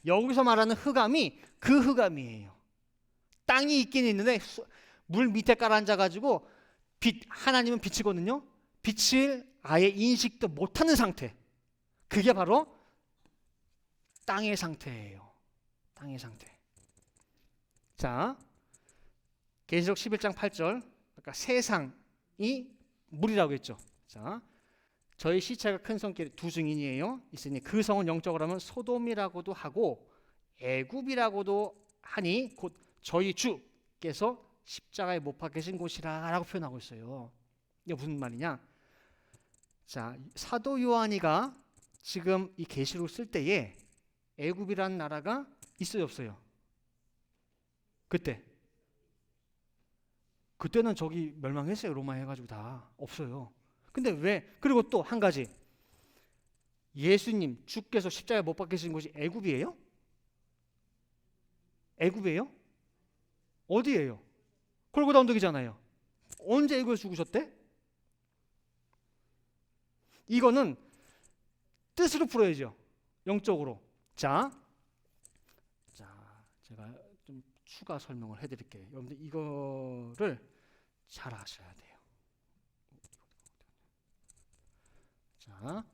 여기서 말하는 흑암이 그 흑암이에요. 땅이 있긴 있는데 물 밑에 깔아앉아 가지고 하나님은 빛이거든요. 빛을 아예 인식도 못하는 상태. 그게 바로 땅의 상태예요. 땅의 상태. 자, 계시록 11장 8절. 아까 세상이 물이라고 했죠. 자, 저희 시체가 큰 성길에 두 증인이에요. 있으니 그 성은 영적으로 하면 소돔이라고도 하고 애굽이라고도 하니 곧 저희 주께서 십자가에 못 박히신 곳이라라고 표현하고 있어요. 이게 무슨 말이냐? 자, 사도 요한이가 지금 이 계시록 쓸 때에 애굽이라는 나라가 있어요, 없어요? 그때는 저기 멸망했어요. 로마 해가지고 다 없어요. 근데 왜? 그리고 또 한 가지, 예수님 주께서 십자가에 못 박히신 곳이 애굽이에요? 애굽이에요? 어디예요? 골고다 언덕이잖아요. 언제 애굽에서 죽으셨대? 이거는 뜻으로 풀어야죠. 영적으로. 자, 제가 좀 추가 설명을 해드릴게요. 여러분들 이거를 잘 아셔야 돼요. 자,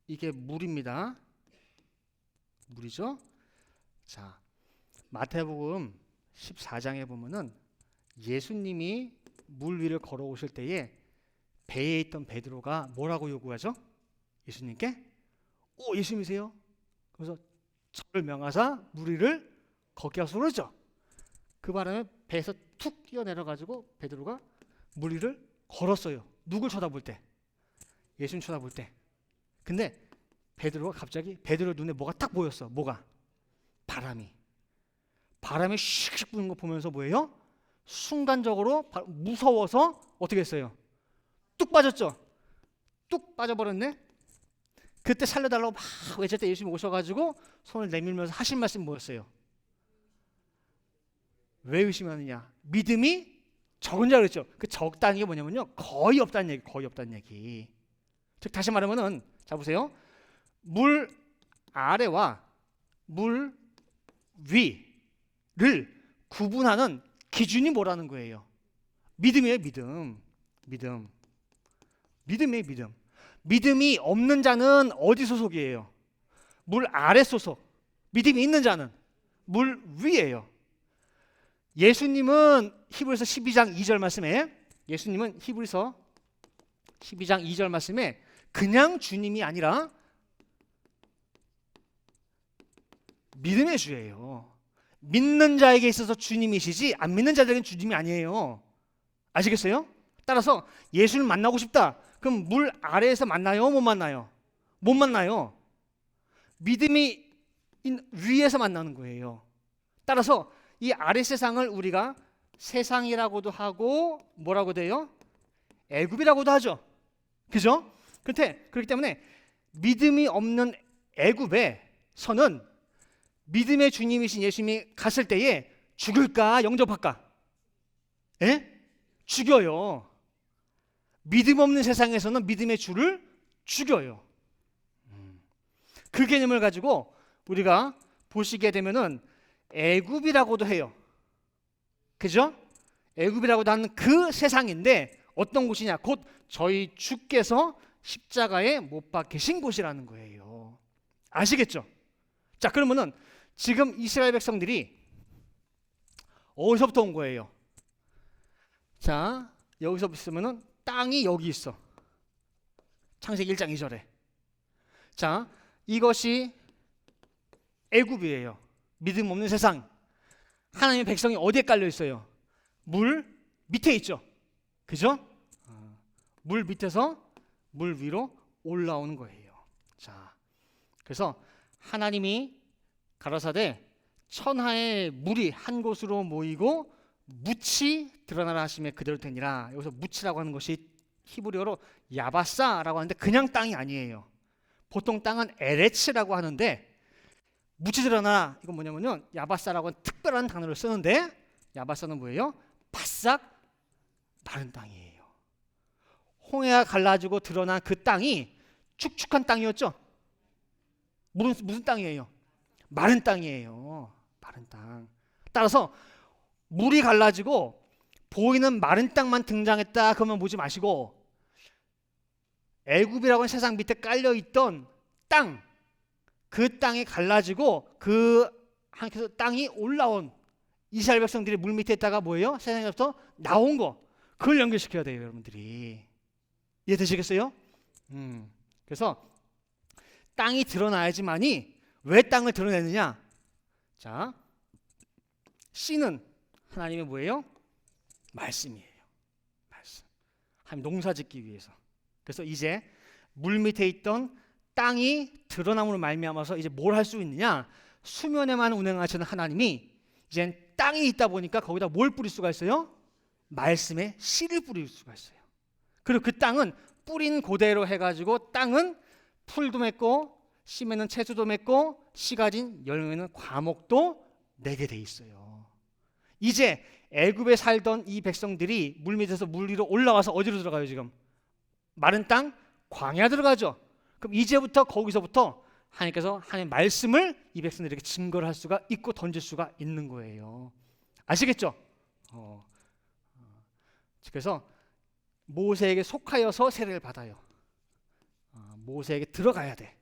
이게 물입니다. 물이죠. 자, 마태복음 14장에 보면은 예수님이 물 위를 걸어오실 때에 배에 있던 베드로가 뭐라고 요구하죠? 예수님께 예수님이세요? 그래서 저를 명하사 물 위를 걷게 하소서 그러죠. 그 바람에 배에서 툭 뛰어내려가지고 베드로가 물 위를 걸었어요. 누굴 쳐다볼 때? 예수님 쳐다볼 때. 근데 베드로가 갑자기 베드로 눈에 뭐가 딱 보였어. 뭐가? 바람이 슉슉 부는 거 보면서 뭐예요? 순간적으로 무서워서 어떻게 했어요? 뚝 빠졌죠? 뚝 빠져버렸네? 그때 살려달라고 막 외칠 때 예수님 오셔가지고 손을 내밀면서 하신 말씀이 뭐였어요? 왜 의심하느냐? 믿음이 적은 자 그랬죠. 그 적다는 게 뭐냐면요, 거의 없다는 얘기, 거의 없다는 얘기. 즉 다시 말하면은, 자 보세요. 물 아래와 물 위를 구분하는 기준이 뭐라는 거예요? 믿음이에요, 믿음. 믿음이에요, 믿음. 믿음이 없는 자는 어디 소속이에요? 물 아래 소속. 믿음이 있는 자는 물 위예요. 예수님은 히브리서 12장 2절 말씀에, 예수님은 히브리서 12장 2절 말씀에 그냥 주님이 아니라 믿음의 주예요. 믿는 자에게 있어서 주님이시지 안 믿는 자들에게는 주님이 아니에요. 아시겠어요? 따라서 예수를 만나고 싶다. 그럼 물 아래에서 만나요? 못 만나요? 못 만나요. 믿음이 위에서 만나는 거예요. 따라서 이 아래 세상을 우리가 세상이라고도 하고 뭐라고 돼요? 애굽이라고도 하죠. 그죠? 그렇기 때문에 믿음이 없는 애굽에서는 믿음의 주님이신 예수님이 갔을 때에 죽을까 영접할까? 예? 죽여요. 믿음 없는 세상에서는 믿음의 주를 죽여요. 그 개념을 가지고 우리가 보시게 되면은 애굽이라고도 해요. 그죠? 애굽이라고도 하는 그 세상인데 어떤 곳이냐? 곧 저희 주께서 십자가에 못 박히신 곳이라는 거예요. 아시겠죠? 자, 그러면은 지금 이스라엘 백성들이 어디서부터 온 거예요? 자, 여기서 보시면은 땅이 여기 있어. 창세기 1장 2절에. 자, 이것이 애굽이에요. 믿음 없는 세상. 하나님의 백성이 어디에 깔려 있어요? 물 밑에 있죠. 그죠? 물 밑에서 물 위로 올라오는 거예요. 자, 그래서 하나님이 가라사대 천하의 물이 한 곳으로 모이고 묻이 드러나라 하심에 그대로 되니라. 여기서 묻이라고 하는 것이 히브리어로 야바사라고 하는데 그냥 땅이 아니에요. 보통 땅은 에레츠라고 하는데 묻이 드러나라 이건 뭐냐면요, 야바사라고 하는 특별한 단어를 쓰는데 야바사는 뭐예요? 바싹 마른 땅이에요. 홍해가 갈라지고 드러난 그 땅이 축축한 땅이었죠. 무슨 땅이에요? 마른 땅이에요. 마른 땅. 따라서 물이 갈라지고 보이는 마른 땅만 등장했다 그러면 보지 마시고 애굽이라고 하는 세상 밑에 깔려 있던 땅, 그 땅이 갈라지고 그 하나님께서 땅이 올라온 이스라엘 백성들이 물 밑에 있다가 뭐예요? 세상에서 나온 거, 그걸 연결시켜야 돼요, 여러분들이. 이해되시겠어요? 그래서 땅이 드러나야지만이 왜 땅을 드러내느냐? 자, 씨는 하나님의 뭐예요? 말씀이에요. 말씀. 하나님 농사 짓기 위해서. 그래서 이제 물 밑에 있던 땅이 드러남으로 말미암아서 이제 뭘 할 수 있느냐? 수면에만 운행하시는 하나님이 이젠 땅이 있다 보니까 거기다 뭘 뿌릴 수가 있어요? 말씀의 씨를 뿌릴 수가 있어요. 그리고 그 땅은 뿌린 그대로 해가지고 땅은 풀도 맺고 씨에는 채소도 맺고 씨 가진 열매는 과목도 내게 돼 있어요. 이제 애굽에 살던 이 백성들이 물 밑에서 물 위로 올라와서 어디로 들어가요? 지금 마른 땅 광야 들어가죠. 그럼 이제부터 거기서부터 하나님께서 하나님의 말씀을 이 백성들에게 증거를 할 수가 있고 던질 수가 있는 거예요. 아시겠죠? 그래서 모세에게 속하여서 세례를 받아요. 모세에게 들어가야 돼.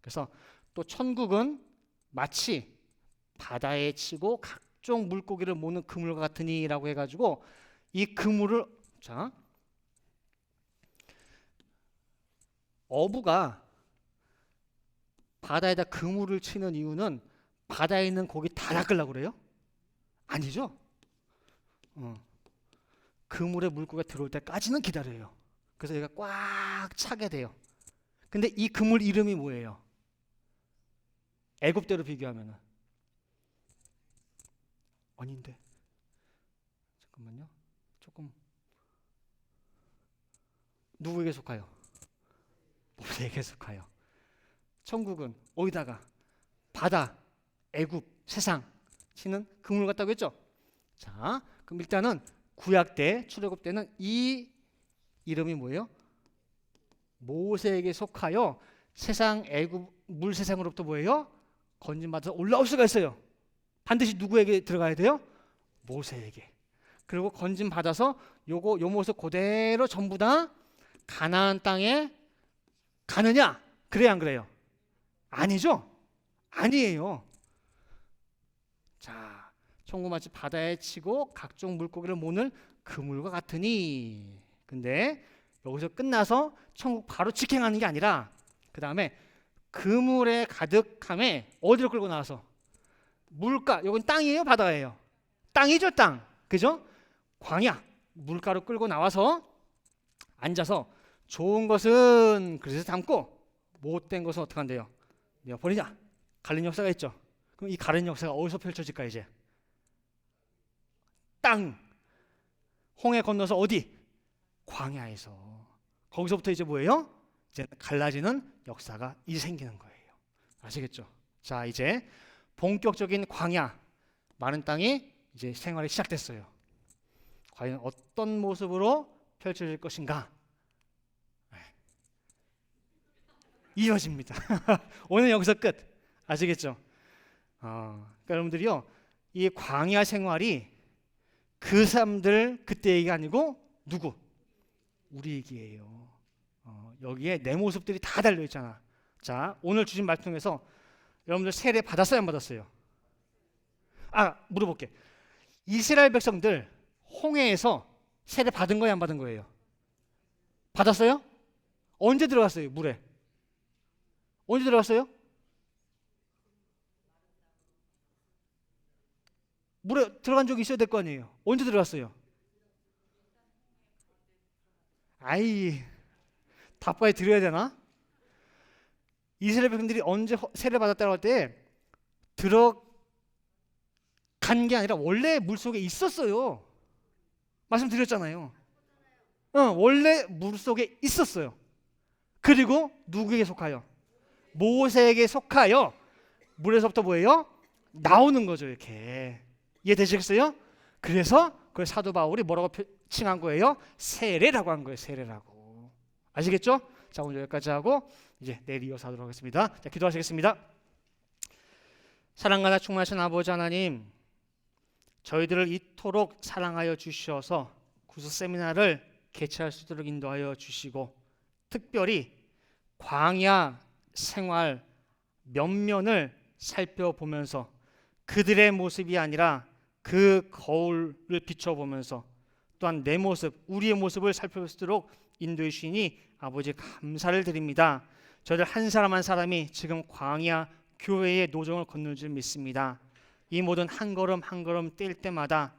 그래서 또 천국은 마치 바다에 치고 각종 물고기를 모는 그물과 같으니라고 해가지고 이 그물을, 자, 어부가 바다에다 그물을 치는 이유는 바다에 있는 고기 다 낚으려고 그래요? 아니죠. 그물에 물고기가 들어올 때까지는 기다려요. 그래서 얘가 꽉 차게 돼요. 근데 이 그물 이름이 뭐예요? 애굽대로 비교하면은 아닌데, 잠깐만요. 조금 누구에게 속하여? 모세에게 속하여. 천국은 어디다가? 바다, 애굽, 세상 치는 그물 같다고 했죠. 자, 그럼 일단은 구약 때, 출애굽 때는 이 이름이 뭐예요? 모세에게 속하여 세상 애굽 물 세상으로부터 뭐예요? 건진받아서 올라올 수가 있어요. 반드시 누구에게 들어가야 돼요? 모세에게. 그리고 건진받아서 요 모습 그대로 전부 다 가나안 땅에 가느냐? 그래야 안 그래요? 아니죠? 아니에요. 자, 천국 마치 바다에 치고 각종 물고기를 모는 그물과 같으니. 근데 여기서 끝나서 천국 바로 직행하는 게 아니라 그 다음에 그물에 가득함에 어디로 끌고 나와서 물가, 이건 땅이에요, 바다예요? 땅이죠, 땅. 그죠? 광야, 물가로 끌고 나와서 앉아서 좋은 것은 그릇에 담고 못된 것은 어떻게 한대요? 버리자. 가른 역사가 있죠. 그럼 이 가른 역사가 어디서 펼쳐질까? 이제 땅, 홍해 건너서 어디? 광야에서. 거기서부터 이제 뭐예요? 이제 갈라지는 역사가 이제 생기는 거예요. 아시겠죠? 자, 이제 본격적인 광야, 마른 땅이 이제 생활이 시작됐어요. 과연 어떤 모습으로 펼쳐질 것인가? 이어집니다. 오늘 여기서 끝. 아시겠죠? 그러니까 여러분들이요, 이 광야 생활이 그 사람들 그때 얘기가 아니고 누구? 우리 얘기예요. 여기에 내 모습들이 다 달려 있잖아. 자, 오늘 주신 말씀 통해서 여러분들 세례 받았어요, 안 받았어요? 물어볼게. 이스라엘 백성들 홍해에서 세례 받은 거예요, 안 받은 거예요? 받았어요? 언제 들어갔어요? 물에? 언제 들어갔어요? 물에 들어간 적이 있어야 될 거 아니에요? 언제 들어갔어요? 아이, 답변 드려야 되나? 이스라엘 백성들이 언제 세례 받았다고 할 때 들어간 게 아니라 원래 물속에 있었어요. 말씀드렸잖아요. 원래 물속에 있었어요. 그리고 누구에게 속하여? 모세에게 속하여 물에서부터 뭐예요? 나오는 거죠. 이렇게 이해되시겠어요? 그래서 그 사도 바울이 뭐라고 칭한 거예요? 세례라고 한 거예요. 세례라고. 아시겠죠? 자, 오늘 여기까지 하고 이제 내일 이어서 하도록 하겠습니다. 자, 기도하시겠습니다. 사랑과 충만하신 아버지 하나님, 저희들을 이토록 사랑하여 주셔서 구스 세미나를 개최할 수 있도록 인도하여 주시고, 특별히 광야 생활 면면을 살펴보면서 그들의 모습이 아니라 그 거울을 비춰보면서 또한 내 모습, 우리의 모습을 살펴볼 수 있도록 인도해 주시니 아버지 감사를 드립니다. 저희들 한 사람 한 사람이 지금 광야 교회의 노정을 걷는 줄 믿습니다. 이 모든 한 걸음 한 걸음 뛸 때마다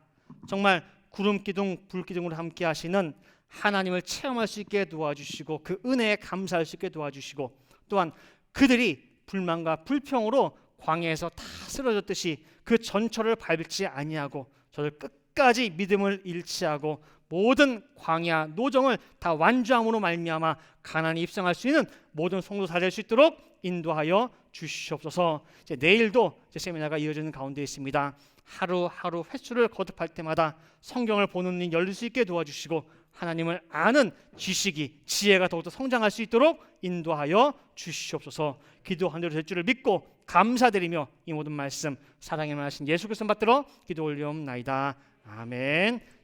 정말 구름 기둥 불 기둥으로 함께 하시는 하나님을 체험할 수 있게 도와주시고 그 은혜에 감사할 수 있게 도와주시고, 또한 그들이 불만과 불평으로 광야에서 다 쓰러졌듯이 그 전철을 밟지 아니하고 저들 끝까지 믿음을 잃지 않고 모든 광야 노정을 다 완주함으로 말미암아 가나안에 입성할 수 있는 모든 성도사 될 수 있도록 인도하여 주시옵소서. 이제 내일도 이제 세미나가 이어지는 가운데 있습니다. 하루하루 횟수를 거듭할 때마다 성경을 보는 눈이 열릴 수 있게 도와주시고 하나님을 아는 지식이 지혜가 더욱더 성장할 수 있도록 인도하여 주시옵소서. 기도한 대로 될 줄을 믿고 감사드리며 이 모든 말씀 사랑의 말씀 예수 그리스도 받들어 기도 올리옵나이다. 아멘.